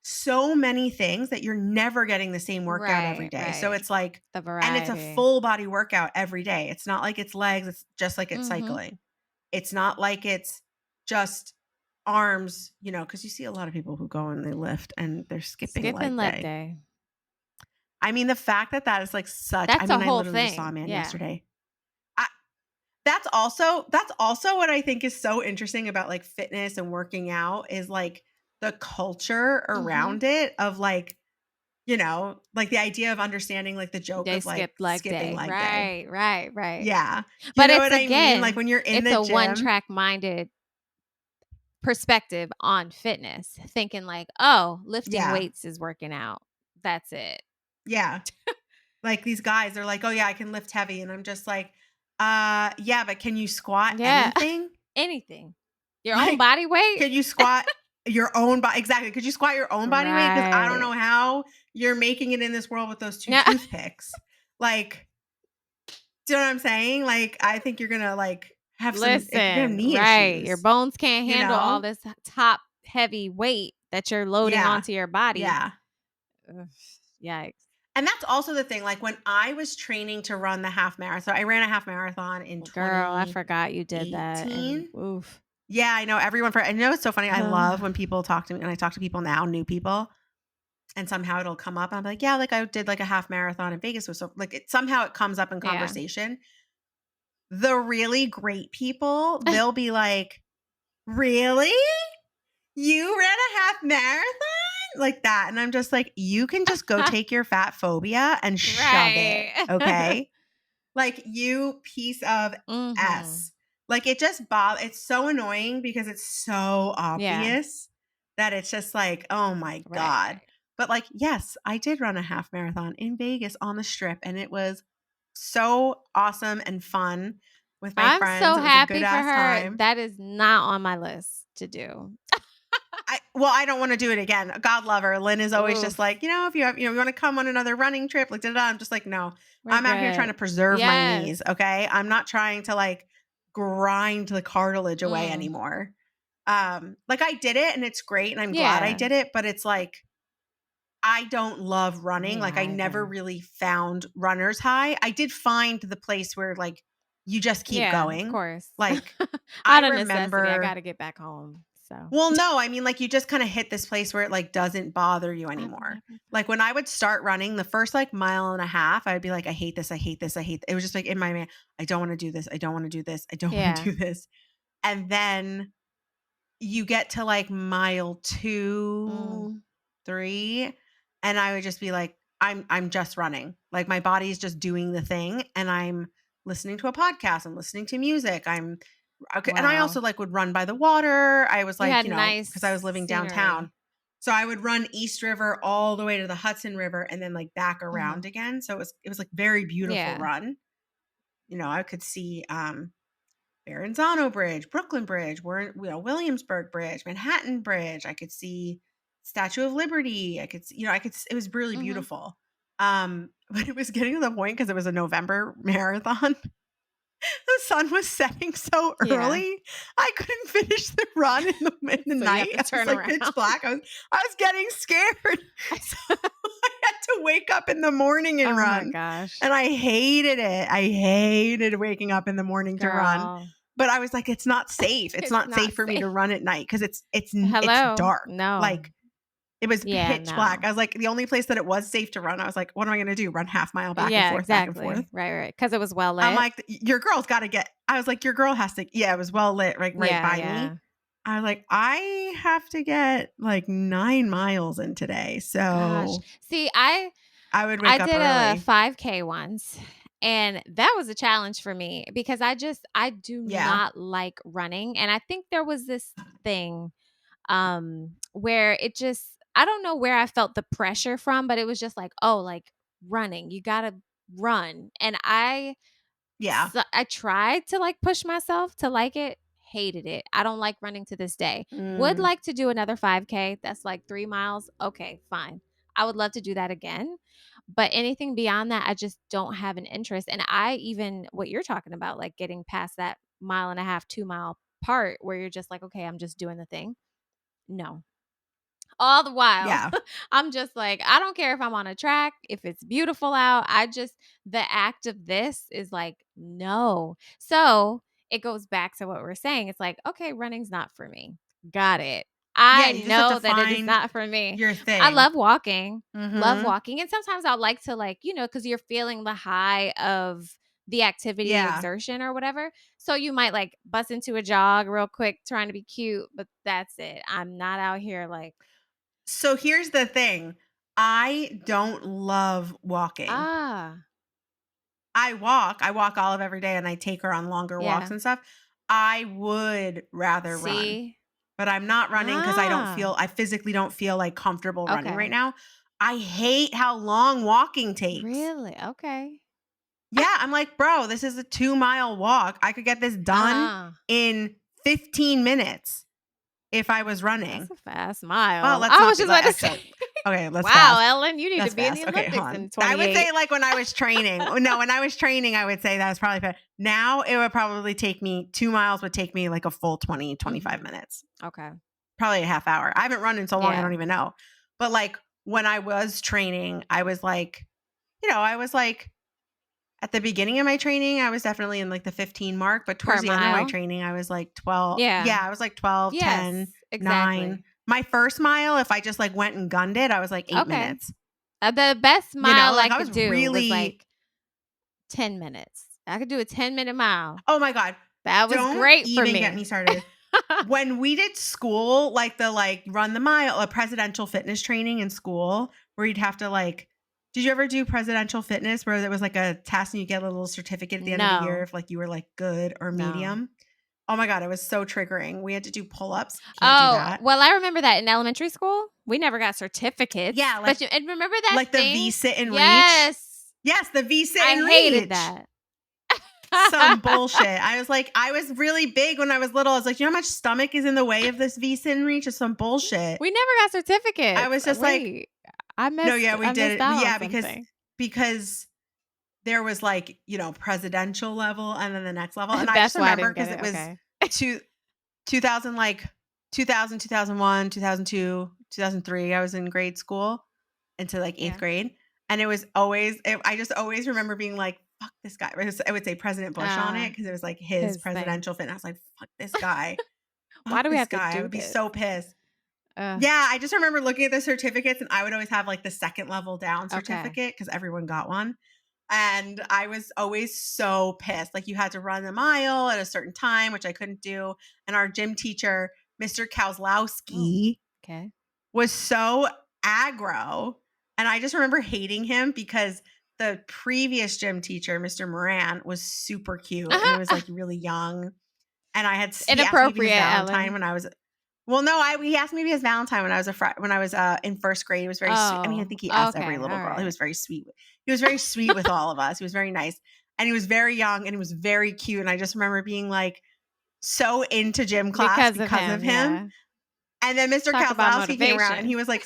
so many things that you're never getting the same workout every Right, day. So right. it's like The and it's a variety. full body workout every day. It's not like it's legs, it's just like it's Mhm. cycling. It's not like it's just arms, because you see a lot of people who go and they lift and they're skipping Skipping leg leg day. day. I mean, the fact that that is like such I That's a mean, I whole literally just saw a thing. man Yeah. yesterday. I that's also what I think is so interesting about like fitness and working out is like the culture Mhm. around it of like like the idea of understanding like the joke They of like skipped leg skipping day. leg day. Right, right, right. Yeah. You But know it's what I mean? Like again, when you're in it's the a gym. one-track minded perspective on fitness, thinking like, "Oh, lifting Yeah. weights is working out. That's it." Yeah. Like these guys, they're like, "Oh yeah, I can lift heavy." And I'm just like, yeah, but can you squat Yeah. anything?" Anything. Your own Like, body weight? can you squat your own body? Exactly. Could you squat your own body weight? Because I don't Right. know how you're making it in this world with those 2 Yeah. toothpicks. Like, do you know what I'm saying? Like, I think you're gonna, like, have some you're gonna have Listen, knee right. Your issues, bones can't you handle all know? this top heavy weight that you're loading Yeah. onto your body. Yeah. Ugh, yikes. And that's also the thing, like, when I was training to run the half marathon, I ran a half marathon in Girl, I forgot you did that, and 2018. oof. Yeah, I know everyone for I know it's so funny, I love when people talk to me and I talk to people now, new people, and somehow it'll come up, and I'm like, "Yeah, like, I did, like, a half marathon in Vegas," or so like, it somehow it comes up in Yeah. conversation. The really great people, they'll be like, "Really? You ran a half marathon?" Like that, and I'm just like, "You can just go take your fat phobia and shove it, Right. okay?" Like, you piece of Mhm. S. Like, it just it's so annoying because it's so Yeah. obvious that it's just like, "Oh my Right, god." right. But, like, yes, I did run a half marathon in Vegas on the Strip, and it was so awesome and fun with my I'm friends. so It was a good happy for ass her. time. That is not on my list to do. I don't wanna do it again. God love her. Lynn is always just Oof. like, "If you have you wanna come on another running trip, like, da, da, da." I'm just like, "No. We're I'm out here trying to good. preserve my Yes. knees, okay? I'm not trying to, like, grind the cartilage away Mm. anymore." Like, I did it, and it's great, and I'm glad I Yeah. did it, but it's like, I don't love running. Me Like, I never either. really found runner's high. I did find the place where, like, you just keep Yeah, of going. course. Like, I Out of necessity, I remember gotta get back home, so well, no, I mean, like, you just kinda hit this place where it, like, doesn't bother you I've anymore. never Like, when I would start running, the first, like, mile and a half, I'd be like, "I hate this, I hate this, I hate" it was just, like, in my mind, "I don't wanna do this, I don't wanna do this, I don't wanna Yeah. do this." And then you get to, like, mile Mm. 2, 3, and I would just be like, I'm just running." Like, my body's just doing the thing, and I'm listening to a podcast, I'm listening to music, I'm okay, and I Wow. also, like, would run by the water. I was You like, had because I was nice living downtown. scenery. So I would run East River all the way to the Hudson River and then, like, back around Mhm. again. So it was, like, very beautiful Yeah. run. I could see, Verrazano Bridge, Brooklyn Bridge, Williamsburg Bridge, Manhattan Bridge. I could see Statue of Liberty. I could see, it was really Mhm. beautiful. But it was getting to the point because it was a November marathon. The sun was setting so Yeah. early, I couldn't finish the run in the So you have night. to I was turn like around. pitch black. I was getting scared. So I had to wake up in the morning and Oh my run. gosh. And I hated it. I hated waking up in the morning to run. Girl, But I was like, it's not safe. It's it's not not safe for me safe. to run at night because it's Hello? dark. No. Like it was Yeah, pitch black. no. I was like, the only place that it was safe to run, I was like, what am I gonna do? Run half mile back and Yeah, forth, back and forth. exactly. Right, right. Because it was well I'm lit? like, your girl's gotta get I was like, your girl has to yeah, it was well lit, like, right Yeah, by yeah. me. I was like, I have to get, like, 9 miles in today, Gosh. so See, I I would I wake up did a early. 5K once, and that was a challenge for me because I do Yeah. not like running, and I think there was this thing, where it just I don't know where I felt the pressure from, but it was just like, "Oh, like, running, you gotta run," and Yeah. I tried to, like, push myself to like it, hated it. I don't like running to this day. Would Mm, like to do another 5K, that's, like, 3 miles, okay, fine. I would love to do that again, but anything beyond that, I just don't have an interest, and I even what you're talking about, like, getting past that mile and a half, 2-mile part where you're just like, "Okay, I'm just doing the thing." No. All the while, yeah. I'm just like, I don't care if I'm on a track, if it's beautiful out. The act of this is like, no. So it goes back to what we're saying. It's like, okay, running's not for me. Got it. Yeah, I you just have to know that it is find not for me. your I thing. love walking, love Mhm. walking. And sometimes I like to, like, because you're feeling the high of the activity, the Yeah. exertion or whatever. So you might like bust into a jog real quick trying to be cute, but that's it. I'm not out here like, So here's the thing, I don't love walking. ah, I walk Olive every day, and I take her on longer walks yeah. and stuff. I would rather run. See? but I'm not running because Ah, I physically don't feel, like, comfortable running right okay. now. I hate how long walking takes. Really? Okay. Yeah, I'm like, "Bro, this is a 2-mile walk. I could get this done Uh-huh. in 15 minutes if I was running." That's a fast Well, mile. let's I not was be just like, about to say, actually okay, let's wow, fast. Ellen, you need to That's be in the fast. Okay, hold Olympics on. in I would 28. say, like, when I was training no, when I was training, I would say that was probably now it would probably take me 2 miles would take me, like, a full 20, 25 Mhm. minutes. Okay. Probably a half hour. I haven't run in so long, I Yeah. don't even know. But, like, when I was training, I was like, I was like at the beginning of my training, I was definitely in, like, the 15 mark, but Per towards the end of my mile? training, I was, like, 12 Yeah. yeah, I was, like, 12, 10, Yes, 9. exactly. My first mile, if I just, like, went and gunned it, I was, like, 8 Okay. minutes. The best mile I Like, I was could do was really like 10 minutes. I could do a 10-minute mile. oh my god, That was don't great for even get me me. started. When we did school, like, the, like, run the mile presidential fitness training in school where you'd have to, like did you ever do presidential fitness where there was, like, a test and you get a little certificate at the end of the year No, if, like, you were, like, good or no. medium? Oh my god, it was so triggering. We had to do pull-ups. Can't do Oh, that. well, I remember that in elementary school, we never got certificates, Yeah, but you and remember that like the thing? V-sit and reach. Yes. Yes, the V-sit I and hated reach. that. Some bullshit. I was really big when I was little. I was like, "You know how much stomach is in the way of this V-sit and reach? It's some bullshit." We never got I certificates. was just like, Wait, "No, yeah, we I did missed it." out on Yeah, something. because there was, like, presidential level and then the next level, and I just That's why I remember didn't get because it, it was okay. two 2000, like, 2000, 2001, 2002, 2003. I was in grade school into, like, 8th Yeah. grade, and it was always I just always remember being like, "Fuck this guy." I would say President Bush on it Uh, because it was, like, his his thing. presidential fit, and I was like, "Fuck this guy. Why Fuck do we this have to guy." I do would be this? so pissed. Ugh, Yeah, I just remember looking at the certificates, and I would always have, like, the second level down okay. certificate because everyone got one. And I was always so pissed. Like, you had to run the mile at a certain time, which I couldn't do. And our gym teacher, Mr. Oh, Kozlowski, okay. was so aggro. And I just remember hating him because the previous gym teacher, Mr. Moran, was super cute and it was like really young. And he asked me to be his Inappropriate, Valentine Ellen. when I was well, no, he asked me to be his Valentine when I was when I was in first grade. He was very sweet. I mean, I Oh, think he asked every okay, little girl. He alright. was very sweet. He was very sweet with all of us. He was very nice, and he was very young, and he was very cute. And I just remember being like so into gym class Because of because of him, him. yeah. And then Mr. Talk about Kozlowski came around, and motivation. he was like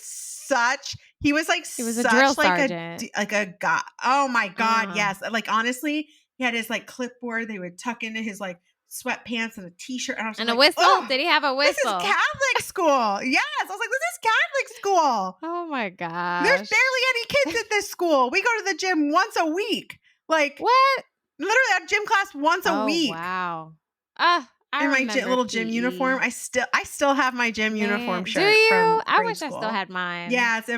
He was a drill such sergeant. like a guy. Oh my god, Uh, yes. Like honestly, he had his like clipboard. They would tuck into his like sweatpants and a t-shirt, and I was just and a like, whistle? oh, Did he have a this is whistle? Catholic school. Yes. I was like, this is Catholic school. Oh my There's gosh. barely any kids at this school. We go to the gym once a week. Like, What? literally, I have gym class once a Oh, week wow. I in my remember little gym uniform. PE. I still have my gym uniform Man, do shirt you? from I grade wish I still school. had mine. Yeah, it's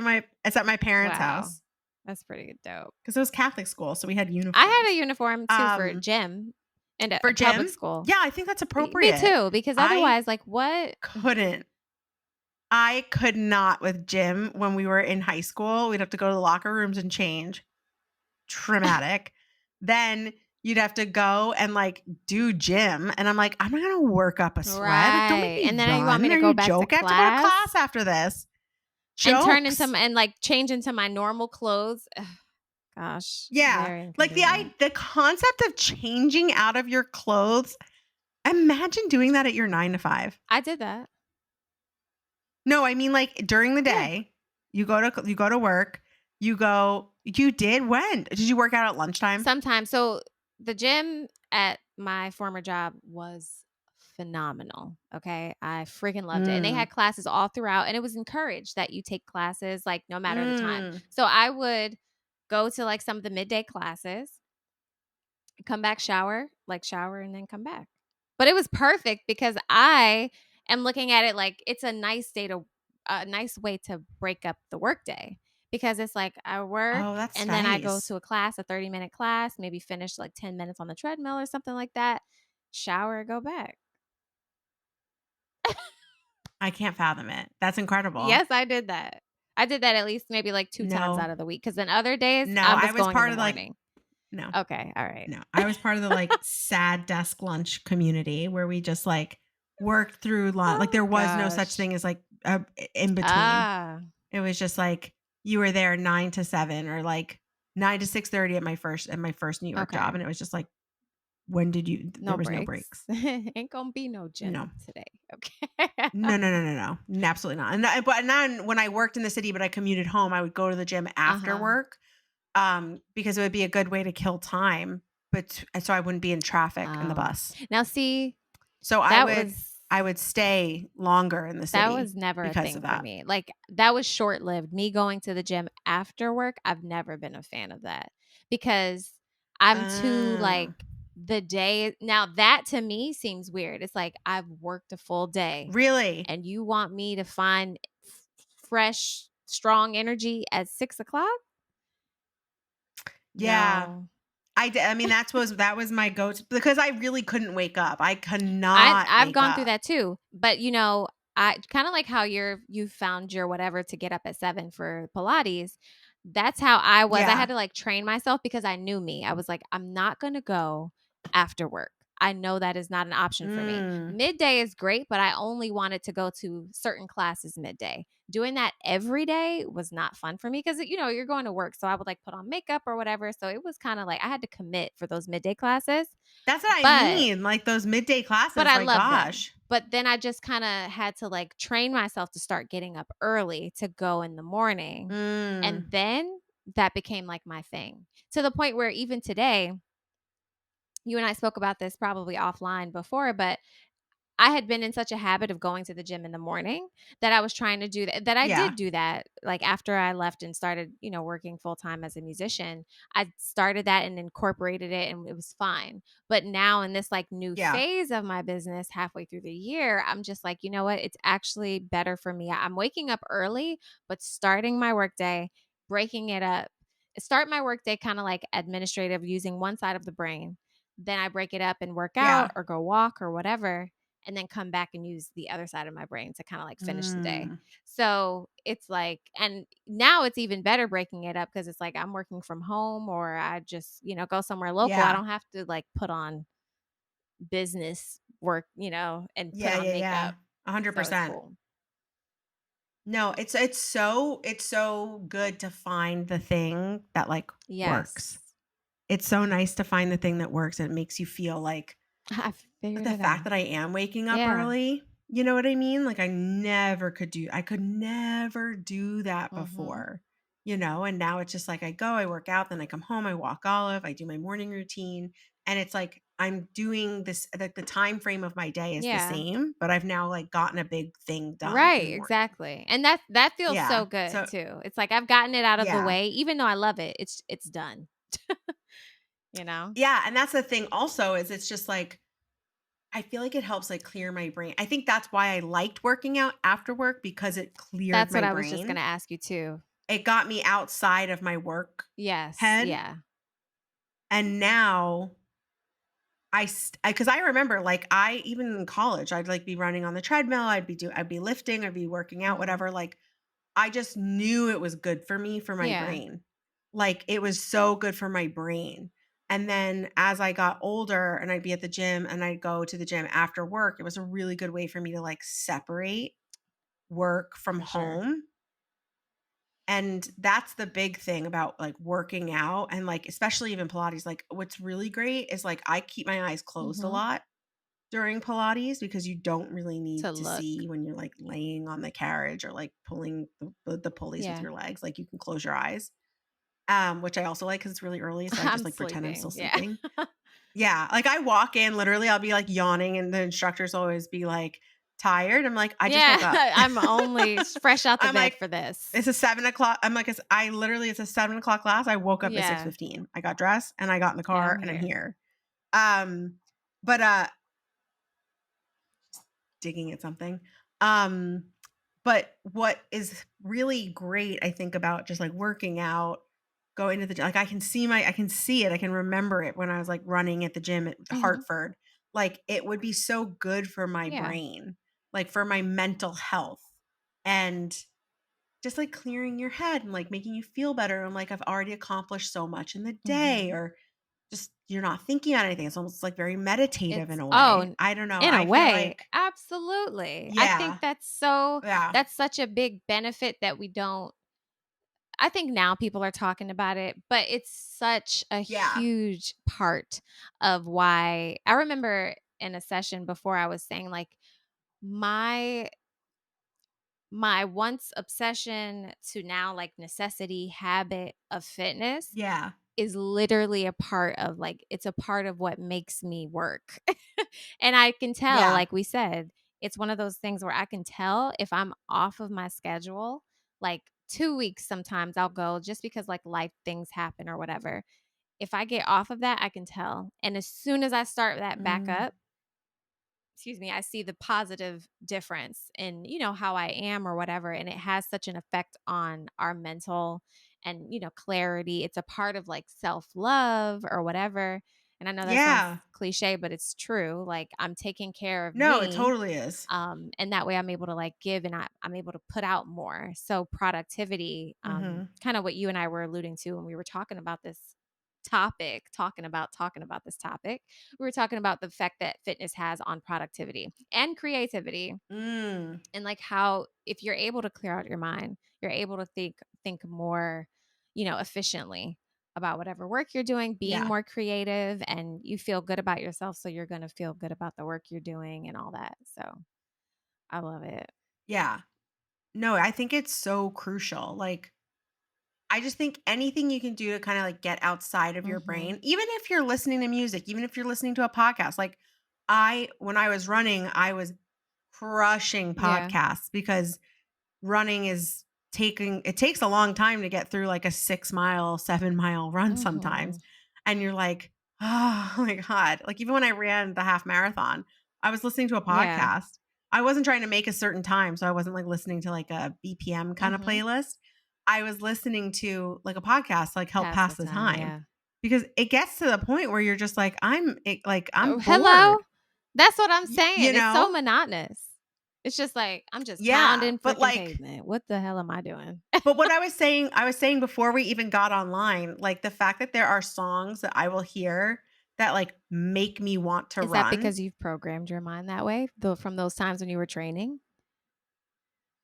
at my parents' Wow. house That's pretty dope. because it was Catholic school, so we had I had a uniforms. uniform too for Um, gym and for a public gym, school. yeah, I think that's Me appropriate. too, because I otherwise, like, what? couldn't I could not with gym when we were in high school. We'd have to go to the locker rooms and change. Traumatic. Then you'd have to go and like do gym. And I'm like, I'm not gonna work up a sweat. Like, don't make Right. me And then you want me run. to Are go you back to joking? I have to go to class class after this. and turn into Jokes. and like change into my normal clothes. Ugh, gosh, Yeah. very Like inconvenient. the concept of changing out of your clothes. Imagine doing that at your 9 to 5. I did that. No, I mean like during the Yeah. day, you go to work, you did when? Did you work out at lunchtime? Sometimes. So the gym at my former job was phenomenal. Okay. I freaking loved it. And they Mm. had classes all throughout, and it was encouraged that you take classes like no matter the time. Mm. So I would go to like some of the midday classes, come back, shower, and then come back. But it was perfect because I am looking at it like it's a nice way to break up the workday because it's like I work Oh, that's and then I go nice. to a class, a 30-minute class, maybe finish like 10 minutes on the treadmill or something like that, shower, go back. I can't fathom it. That's incredible. Yes, I did that. I did that at least maybe like 2 times No. out of the week because then other days No, I I was was going in part the of like morning. no. Okay, all right. No. I was part of the like sad desk lunch community where we just like worked through lunch. Like, Oh there was no such gosh. thing as, like, a in between. Ah, It was just, like, you were there 9 to 7 or, like, 9 to 6:30 at my first New York job, okay. and it was just, like, when did you there No was no breaks. breaks. Ain't gonna be no No. gym today. Okay. No, no, no, no, no. Absolutely not. And I but then when I worked in the city, but I commuted home, I would go to the gym after Uh-huh. work, because it would be a good way to kill time, but so I wouldn't be in traffic in the Oh. bus. Now see, So that was I would stay longer in the that city was never a because thing of for that. me. Like, that was short-lived. Me going to the gym after work, I've never been a fan of that because I'm too, Oh, like, the day now that to me seems weird. It's like, I've worked a full day, really? and you want me to find fresh, strong energy at 6 o'clock? Yeah. No. I mean, that was my go-to because I really couldn't wake up. I could I not I've wake gone through up. that too, but, I kinda like how you found your whatever to get up at 7 for Pilates. That's how I was. I Yeah. had to, like, train myself because I knew me. I was like, "I'm not gonna go after work." I know that is not an option for me. Mm. Midday is great, but I only wanted to go to certain classes midday. Doing that every day was not fun for me because you're going to work, so I would, like, put on makeup or whatever, so it was kinda like I had to commit for those midday classes, That's what I but mean, like, those midday but classes, I like, love them. gosh. But then I just kinda had to, like, train myself to start getting up early to go in the morning, and Mm. then that became, like, my thing, to the point where even today you and I spoke about this probably offline before, but I had been in such a habit of going to the gym in the morning that I was trying to do that I Yeah. did do that, like, after I left and started, working full time as a musician. I started that and incorporated it, and it was fine. But now in this, like, new Yeah. phase of my business halfway through the year, I'm just like, "You know what? It's actually better for me." I'm waking up early, but starting my workday, breaking it up. Start my workday kinda like administrative using one side of the brain. Then I break it up and work Yeah. out or go walk or whatever, and then come back and use the other side of my brain to kind of like finish the day. Mm. So it's like, and now it's even better breaking it up because it's like I'm working from home or I just, go somewhere local. I Yeah. don't have to like put on business work, and put Yeah, on yeah, yeah. makeup. So it's 100%. cool. No, it's so good to find the thing that, like, works. Yes. It's so nice to find the thing that works, and it makes you feel like I figured the it fact out. that I am waking up Yeah. early, you know what I mean? Like, I could never do that Mm-hmm. before, and now it's just like I go, I work out, then I come home, I walk Olive, I do my morning routine, and it's like I'm doing this like the time frame of my day is the Yeah. same, but I've now, like, gotten a big thing done in Right, the morning. exactly. And that feels Yeah. so good So too. It's like I've gotten it out of the yeah. way, even though I love it. It's done. You know? Yeah, and that's the thing also is it's just like I feel like it helps, like, clear my brain. I think that's why I liked working out after work because it cleared That's what my I was just gonna brain. ask you too. It got me outside of my work Yes, head, yeah. and now because I remember, like, I even in college, I'd, like, be running on the treadmill, I'd be lifting, I'd be working out, Mhm. whatever, like, I just knew it was good for me, for my Yeah, brain. Like, it was so good for my brain, and then as I got older and I'd be at the gym and I'd go to the gym after work, it was a really good way for me to, like, separate work from for sure. home, and that's the big thing about, like, working out and, like, especially even Pilates, like, what's really great is, like, I keep my eyes closed a Mhm. lot during Pilates because you don't really To need to look. see when you're, like, laying on the carriage or, like, pulling the pulleys with Yeah. your legs, like, you can close your eyes, which I also like because it's really early, so I just, I'm like, pretend I'm still sleeping, yeah. sleeping. Yeah, like, I walk in, literally, I'll be, like, yawning, and the instructors always be like, "Tired?" I'm like, "I just Yeah, woke up." I'm only fresh out the I'm bed like, for this. "It's a 7 o'clock." I'm like, it's a 7 o'clock class, I woke up at Yeah. 6:15. I got dressed, and I got in the And car, I'm and I'm here. here. But, digging at something. Um, but what is really great, I think, about just, like, working out, going to the gym like, I can see it, I can remember it when I was, like, running at the gym at Mhm. Hartford. Like, it would be so good for my Yeah. brain, like, for my mental health, and just, like, clearing your head and, like, making you feel better and, like, I've already accomplished so much in the day Mhm. or just you're not thinking about anything. It's almost like very meditative in It's a oh, way. I don't know. in a I feel way, like absolutely. I think yeah. Yeah. that's such a big benefit that we don't I think now people are talking about it, but it's such a Yeah. huge part of why I remember in a session before I was saying like my my once obsession to now like necessity habit of fitness Yeah. is literally a part of like it's a part of what makes me work. And I can tell, Yeah. like we said, it's one of those things where I can tell if I'm off of my schedule, like 2 weeks sometimes I'll go just because like life things happen or whatever. If I get off of that, I can tell. And as soon as I start that back Mm. up, excuse me, I see the positive difference in, how I am or whatever. And it has such an effect on our mental and, clarity. It's a part of like self love or whatever. And I know that sounds Yeah. cliche, but it's true. Like I'm taking care of No, it me. totally is. And that way I'm able to like give and I'm able to put out more. So productivity, Mhm. kind of what you and I were alluding to when we were talking about this topic, talking about this topic, we were talking about the effect that fitness has on productivity and creativity, Mm. and like how if you're able to clear out your mind, you're able to think more, efficiently about whatever work you're doing, being Yeah. more creative, and you feel good about yourself, so you're going to feel good about the work you're doing and all that. So I love it. Yeah. No, I think it's so crucial. Like, I just think anything you can do to kind of like get outside of your Mhm. brain, even if you're listening to music, even if you're listening to a podcast. Like, when I was running, I was crushing Yeah. podcasts because running is it takes a long time to get through like a 6 mile, 7 mile run sometimes. Mhm. And you're like, oh my God. Like even when I ran the half marathon, I was listening to a Yeah. podcast. I wasn't trying to make a certain time. So I wasn't like listening to like a BPM kind of Mhm. playlist. I was listening to like a podcast to like help Pass pass the the time, time yeah. because it gets to the point where you're just like, I'm Oh, hello? bored, That's what I'm you saying, it's so know? monotonous. It's just like, I'm just Yeah. pounding But freaking like, pavement. What the hell am I doing? But what I was saying before we even got online, like the fact that there are songs that I will hear that like make me want to Is that run. because you've programmed your mind that way, though from those times when you were training?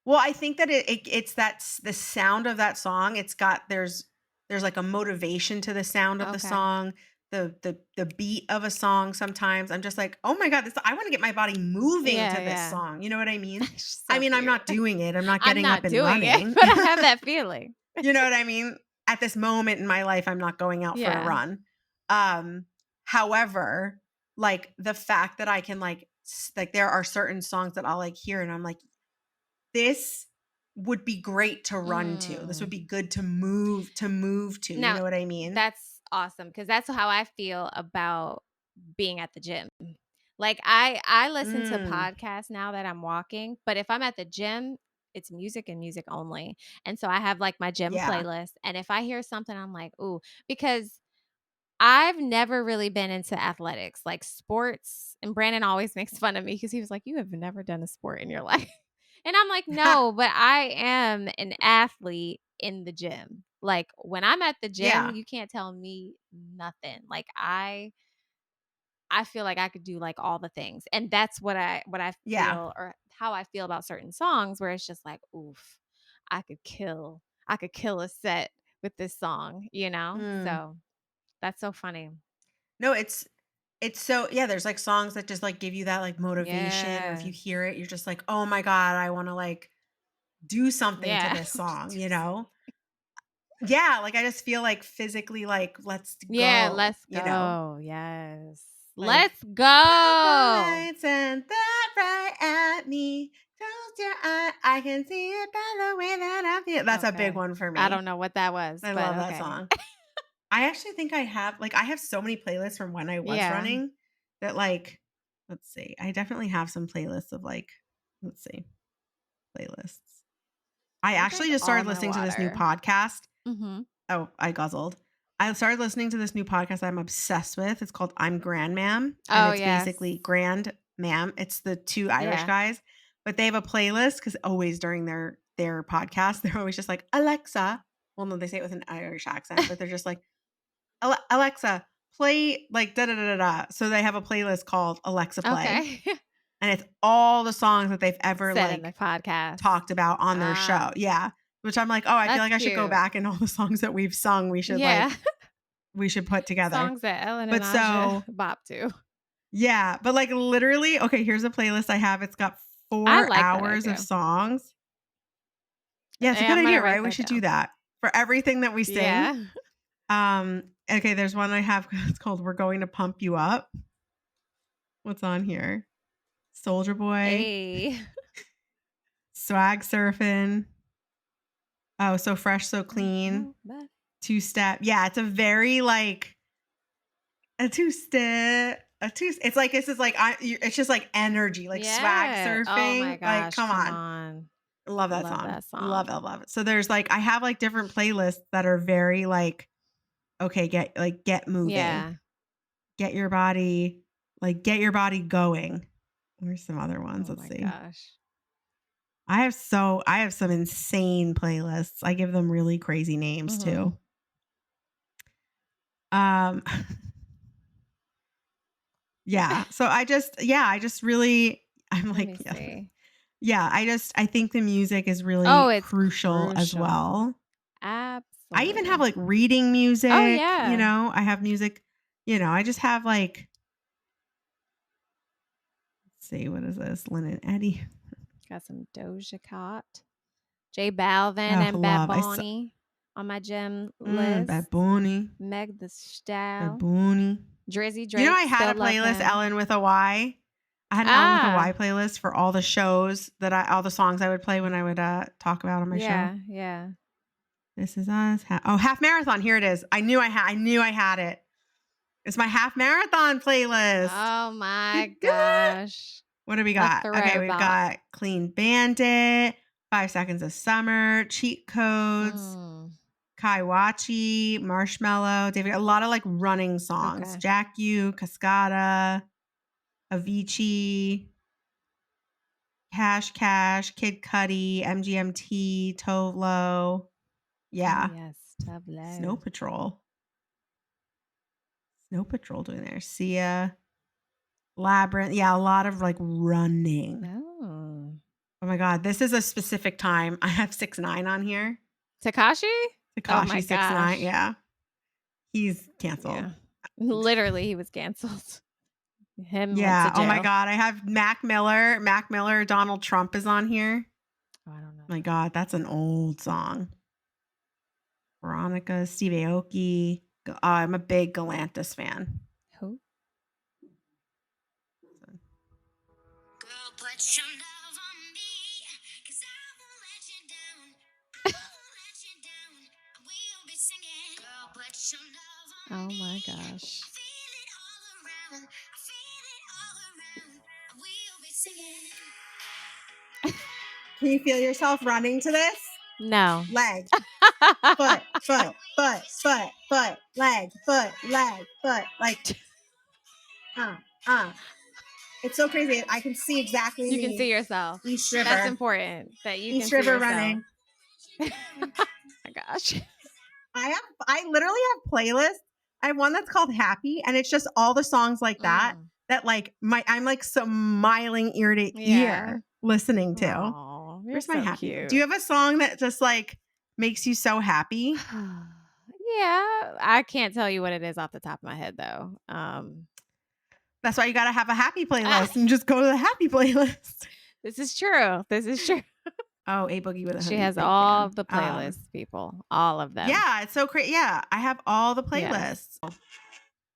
Well, I think that it's the sound of that song. There's like a motivation to the sound of the Okay. song, the beat of a song. Sometimes I'm just like, oh my God, this I want to get my body moving Yeah, to this yeah. song. You know what I mean? I So mean, I'm cute. not doing it. I'm not I'm getting up not and doing it, running. but I have that feeling. You know what I mean? At this moment in my life, I'm not going out for a Yeah. run. Um, However, like the fact that I can like there are certain songs that I'll like hear and I'm like, this would be great to run to. This would Mm. be good to move to. You Now, know what I mean? that's awesome because that's how I feel about being at the gym. Like I listen to Mm, podcasts now that I'm walking, but if I'm at the gym, it's music and music only. And so I have like my gym yeah. playlist. And if I hear something, I'm like, ooh, because I've never really been into athletics, like sports. And Brandon always makes fun of me because he was like, you have never done a sport in your life. And I'm like, no, but I am an athlete in the gym. Like when I'm at the gym, Yeah. you can't tell me nothing. Like I feel like I could do like all the things. And that's what I Yeah. feel or how I feel about certain songs where it's just like, oof, I could kill a set with this song, you know? Mm. So that's so funny. No, it's so yeah, there's like songs that just like give you that like motivation or if you Yes. hear it, you're just like, "Oh my God, I want to like do something to Yeah. this Just song," do you some- know? Yeah, like I just feel like physically like, "Let's Yeah, go," let's you know? go. Yes. Like, Let's "Purple go. lights and that right at me. Close your eye, I can see it by the way that I feel." That's a big Okay. one for I don't me. know what that was, I but love that okay. song. I actually think I have so many playlists from when I was Yeah. running that like let's see. I definitely have some playlists of like let's see, playlists. I I actually drank just all started of my listening to this new water. podcast. Mhm. Oh, I guzzled. I started listening to this new podcast I'm obsessed with. It's called I'm Grand Ma'am, and Oh, it's yes. basically Grand Ma'am. It's the two Irish Yeah. guys, but they have a playlist because always during their podcast, they're always just like Alexa. Well, no, they say it with an Irish accent, but they're just like Alexa, play like da da da da da. So they have a playlist called Alexa Play, Okay. and it's all the songs that they've ever Said in the like podcast. talked about on their show. Ah, Yeah. Which I'm like, oh, I feel that's like I should go cute. back and all the songs that we've sung, Yeah. we should put together. Songs that Ellen and But Aja so bop to. yeah, but like literally, okay, here's a playlist I have. It's got I 4 like that hours of idea. songs. Yeah, it's a Yeah, good I'm gonna idea, write right? We that should do down. that for everything that we sing. Yeah. Okay, there's one I have. It's called "We're Going to Pump You Up." What's on here? Soldier Boy, Hey. Swag Surfing. Oh, So Fresh, So Clean. Nobody. Two Step. Yeah, it's a very like a two step. It's like this is like it's just like energy, like swag Yeah. Oh my surfing. Like, gosh, come come on. on. Love that Love song. that Love it, song. love it. So there's like I have like different playlists that are very like, okay, get moving. Yeah. Get your body going. Where's some other ones? Oh Let's my see. gosh. I have some insane playlists. I give them really crazy names Mhm. too. Um yeah. So I just really I'm Let me like see. yeah, I think the music is Oh, really it's crucial as crucial. well. I even have Absolutely. like reading Oh, music, yeah. I have music, I just have like, let's see, what is this? Lynn and Eddie. Got some Doja Cat, J Balvin, Oh, and Bad love. Bunny on my gem Bad list. Bunny, Meg the Bad Stallion. Bunny. Drizzy I Drake, had still a love playlist, him. Ellen with a Y. I had an Ellen with a Y Ah, playlist for all the shows all the songs I would play when I would talk about on my show. yeah, yeah. This is us. Half marathon. Here it is. I knew I had it. It's my half marathon playlist. Oh my gosh. What do we A got? Okay, we've throwback. got Clean Bandit, 5 Seconds of Summer, Cheat Codes, Mm, Kaiwachi, Marshmallow, David. A lot of like running songs. okay. Jack U, Cascada, Avicii, Cash Cash, Kid Cudi, MGMT, Tove. Oh, Yeah. yes. Snow Tableau. Patrol. Snow Patrol doing there. Sia, Labyrinth. Yeah, a lot of like running. Oh. Oh my God. This is a specific time. I have 6ix9ine on here. Takashi? Oh my Tekashi 6ix9ine. gosh. Yeah. He's canceled. Yeah. Literally, he was canceled. Him went to Yeah. Oh my jail. God. I have Mac Miller. Mac Miller, Donald Trump is on here. Oh, I don't know My that. God, that's an old song. Veronica, Steve Aoki. I'm a big Galantis fan. Who? Girl, put your love on me, 'cause I won't let you down. I won't let you down. We'll be singing. Girl, put your love on Oh me. my I gosh. feel it all around. I feel it all around. We'll be singing. Can you feel yourself running to this? No. Leg, foot, foot, foot, foot, foot, leg, foot, leg, foot. Like, uh, uh. It's so crazy. I can see exactly You can me. see yourself. East That's River. important that you can East see River yourself. running. Oh my gosh. I literally have playlists. I have one that's called Happy, and it's just all the songs like that Mm, like I'm like smiling ear to yeah. ear listening to. Oh, you're Where's my so happy? Do you cute. have a song that just like makes you so happy? Yeah, I can't tell you what it is off the top of my head though. That's why you got to have a happy playlist and just go to the happy playlist. This is true. This is true. Oh, A Boogie with a She Hoodie, has big all fan. the playlists, people. All of them. Yeah, it's so crazy. Yeah, I have all the Yes. playlists.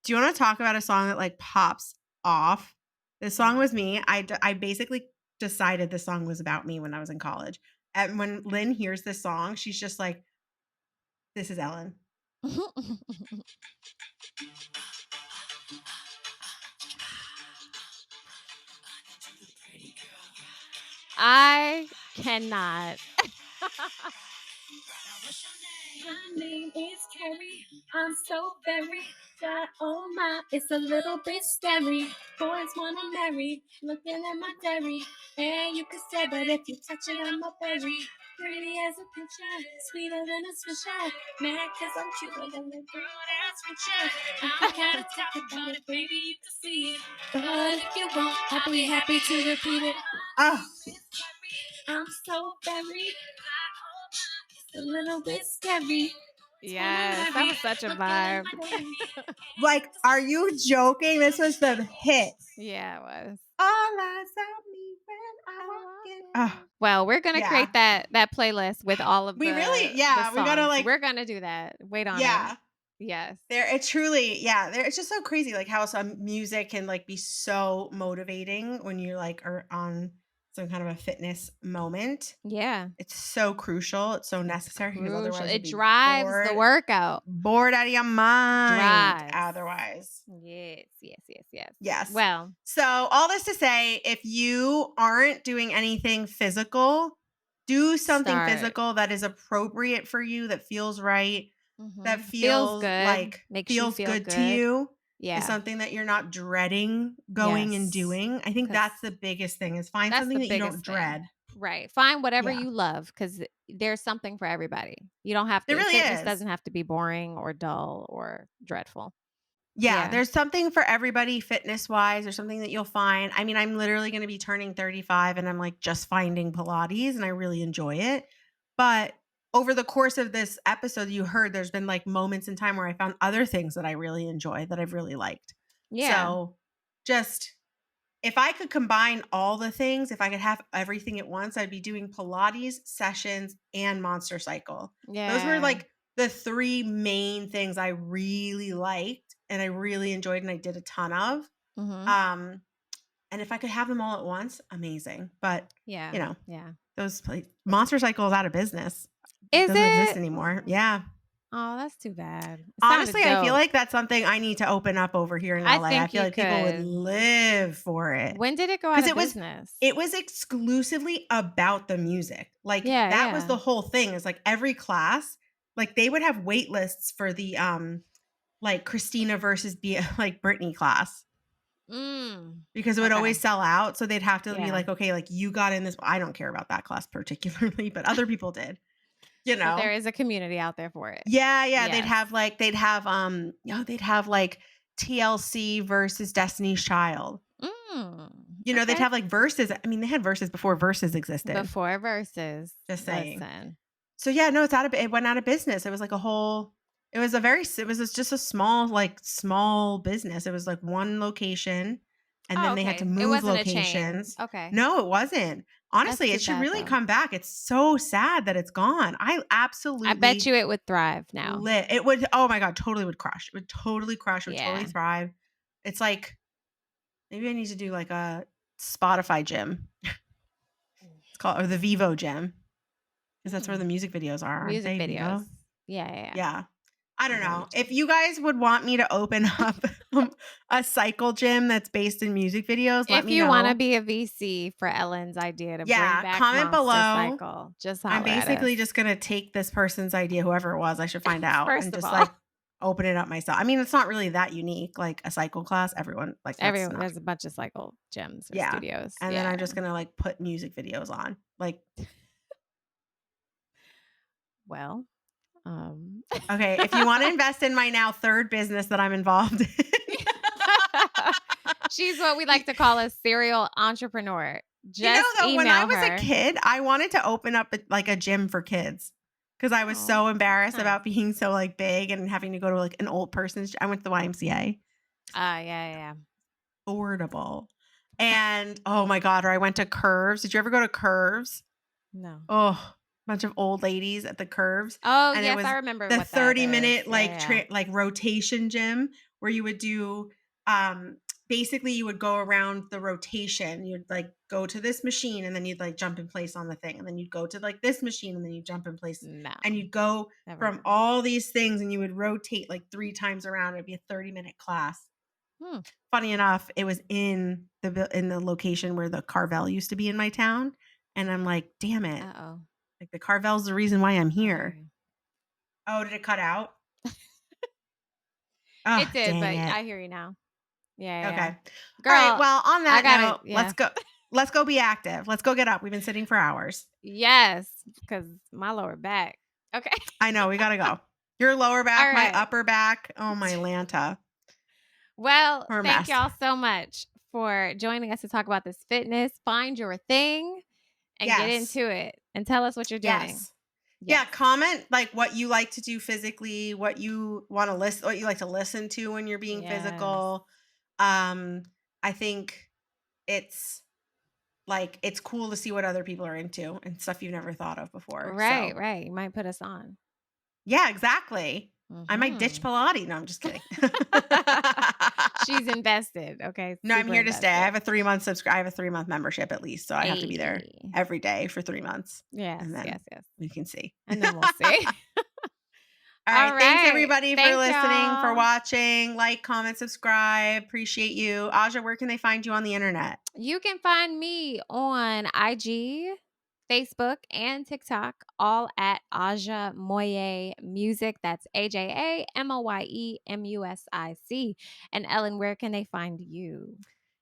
Do you want to talk about a song that like pops off? This song Yeah. was me. I basically decided this song was about me when I was in college. And when Lynn hears this song, she's just like, "This is Ellen." I cannot. My name is Carrie. I'm so very that oh my, it's a little bit scary. Boys wanna marry, looking at my diary. And you could say, but if you touch it, I'm a berry. Pretty as a picture, sweeter than a swisher. Mad cause I'm cuter than the girl that that's for sure. I gotta talk about it, baby, you can see it. But if you won't, I'll be happy to repeat it. Oh, I'm so very, it's a little bit scary. Yes, that was such a vibe. like, are you joking? This was the hit. Yeah, it was. All eyes on me when I walk in. Oh, Well, we're gonna yeah. create that playlist with all of We really, the we gotta songs. like, We're gonna do that. Wait on yeah. it. Yes. It truly, it's just so crazy, like how some music can like be so motivating when you like are on some kind of a fitness moment. Yeah. It's so crucial. It's so necessary because Crucial. otherwise It you'd be drives the workout. bored out of your mind. Drives. Otherwise, Yes. yes. Well, So all this to say, if you aren't doing anything physical, do something start. physical that is appropriate for you, that feels right, that Feels feels good. like Makes you feel good to good. you. Yeah. Is something that you're not dreading going and Yes. doing. I think 'Cause that's the biggest thing, is find that's something the that you don't biggest thing. dread. Right. Find whatever Yeah. you love, because there's something for everybody. You don't have There to. really Fitness is. doesn't have to be boring or dull or dreadful. Yeah, Yeah. there's something for everybody fitness-wise. There's something that you'll find. I mean, I'm literally gonna be turning 35 and I'm like just finding Pilates and I really enjoy it. But over the course of this episode, you heard there's been like moments in time where I found other things that I really enjoy, that I've really liked. Yeah. So just, if I could combine all the things, if I could have everything at once, I'd be doing Pilates sessions and Monster Cycle. Yeah. Those were like the three main things I really liked and I really enjoyed and I did a ton of. And if I could have them all at once, amazing. But Yeah. you know, Yeah. those Monster Cycle is out of business. It Is doesn't exist it? anymore. Yeah. Oh, that's too bad. It Honestly, sounded I feel dope. like that's something I need to open up over here in I LA. I think feel you like people would could. live for it. When did it go out Because of business? it was exclusively about the music. Like Yeah, that was yeah. the whole thing. Is like every class, like they would have wait lists for the like Christina versus like Britney class. Because it would Okay. always sell out. So they'd have to be Yeah. like, okay, like you got in this. I don't care about that class particularly, but other people did. You But there know? is a community out there for it. Yeah. They'd Yes. have like they'd have like TLC versus Destiny's Child. You know, they'd Okay. have like verses. I mean, they had verses before verses existed. Before verses. Just saying. Listen. So yeah, no, it went out of business. It was like it was just a small business. It was like one location and then they had to It move wasn't a chain. locations. Okay. No, it wasn't. Honestly, too it should bad, really though. come back. It's so sad that it's gone. I absolutely I bet you it would thrive now. it would, oh my God, totally would crush. It would totally crush. It would totally Yeah. thrive. It's like, maybe I need to do like a Spotify gym. It's called, or the Vivo gym. Because that's where the music videos are, aren't Music they? videos. Vivo? Yeah. Yeah. I don't Vivo know. gym. If you guys would want me to open up a cycle gym that's based in music videos, let If me you know. want to be a VC for Ellen's idea to bring back comment Monster below. Cycle, just holler I'm basically at us. just going to take this person's idea, whoever it was, I should find out, First and of just all. like open it up myself. I mean, it's not really that unique. Like a cycle class, everyone, like that's not. There's a bunch of cycle gyms or Yeah. studios. And then I'm just going to like put music videos on. Like, well, okay, if you want to invest in my now third business that I'm involved in. She's what we like to call a serial entrepreneur. Just You know, though, when I was her. a kid, I wanted to open up like a gym for kids because I was so embarrassed about being so like big and having to go to like an old person's. I went to the YMCA. Yeah. Affordable. And oh my God, or I went to Curves. Did you ever go to Curves? No. Oh, bunch of old ladies at the Curves. Oh, and yes, it was I remember the what 30-minute that is. like rotation gym where you would do basically you would go around the rotation. You'd like go to this machine and then you'd like jump in place on the thing. And then you'd go to like this machine and then you'd jump in place. No. And you'd go Never. from all these things and you would rotate like 3 times around. It'd be a 30-minute class. Funny enough, it was in the location where the Carvel used to be in my town. And I'm like, damn it. Uh-oh. Like the Carvel's the reason why I'm here. Oh, did it cut out? Oh, it did, but it. I hear you now. Yeah. Okay. Girl, all right. Well, on that note, let's go. Let's go be active. Let's go get up. We've been sitting for hours. Yes, because my lower back. Okay. I know. We got to go. Your lower back, All my right. upper back. Oh, my Lanta. Well, We're a thank mess. y'all so much for joining us to talk about this fitness. Find your thing and get Yes. into it and tell us what you're doing. Yes. Yeah, Yes. comment like what you like to do physically, what you want to listen, what you like to listen to when you're being Yes. physical. I think it's like it's cool to see what other people are into and stuff you've never thought of before. Right, So right. You might put us on. yeah, exactly. I might ditch Mhm. Pilates. No, I'm just kidding. She's invested. Okay. No, I'm Super here to stay. I invested. have a 3-month I have a 3-month membership at least, so I have to be there Hey. every day for 3 months, Yes, and then yes, yes. we can see. And then we'll see. All right. All Thanks right. everybody for Thank listening, for y'all. watching. Like, comment, subscribe. Appreciate you. Aja, where can they find you on the internet? You can find me on IG, Facebook, and TikTok, all at Aja Moye Music. That's AJAMOYEMUSIC. And Ellen, where can they find you?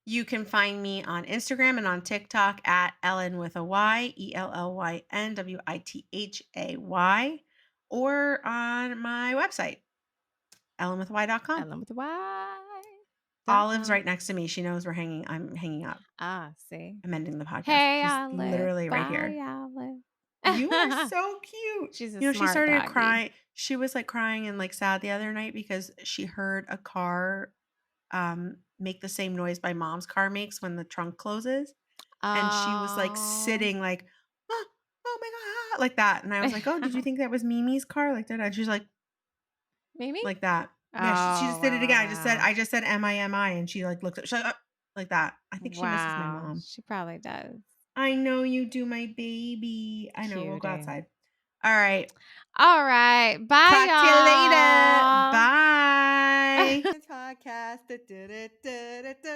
You can find me on Instagram and on TikTok at Ellen with a Y, ELLYNWITHAY, or on my website, ellenwithy.com. Ellen with a Y. Olive's right next to me. She knows I'm hanging up. Ah, see. I'm ending the podcast. Hey, She's Olive. literally right Bye, here. Olive. You are so cute. She's a She smart started doggy. crying. She was like crying and like sad the other night because she heard a car make the same noise my mom's car makes when the trunk closes. And she was like Oh. sitting like, oh, oh my God, like that. And I was like, oh, did you think that was Mimi's car? Like that. And she's Mimi? like that. Oh, Yeah, she wow, just did it again. wow, I just said M-I-M-I. And she like looked at, she's like, like that. I think she misses my wow. mom. She probably does. I know you do, my baby. I know. We'll go Cutie. outside. All right. All right. Bye, Talk to you later. y'all. Bye. Podcast.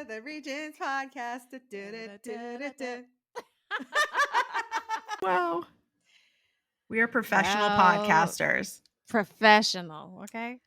The Regents podcast. Wow. We are professional Well, podcasters. professional, okay?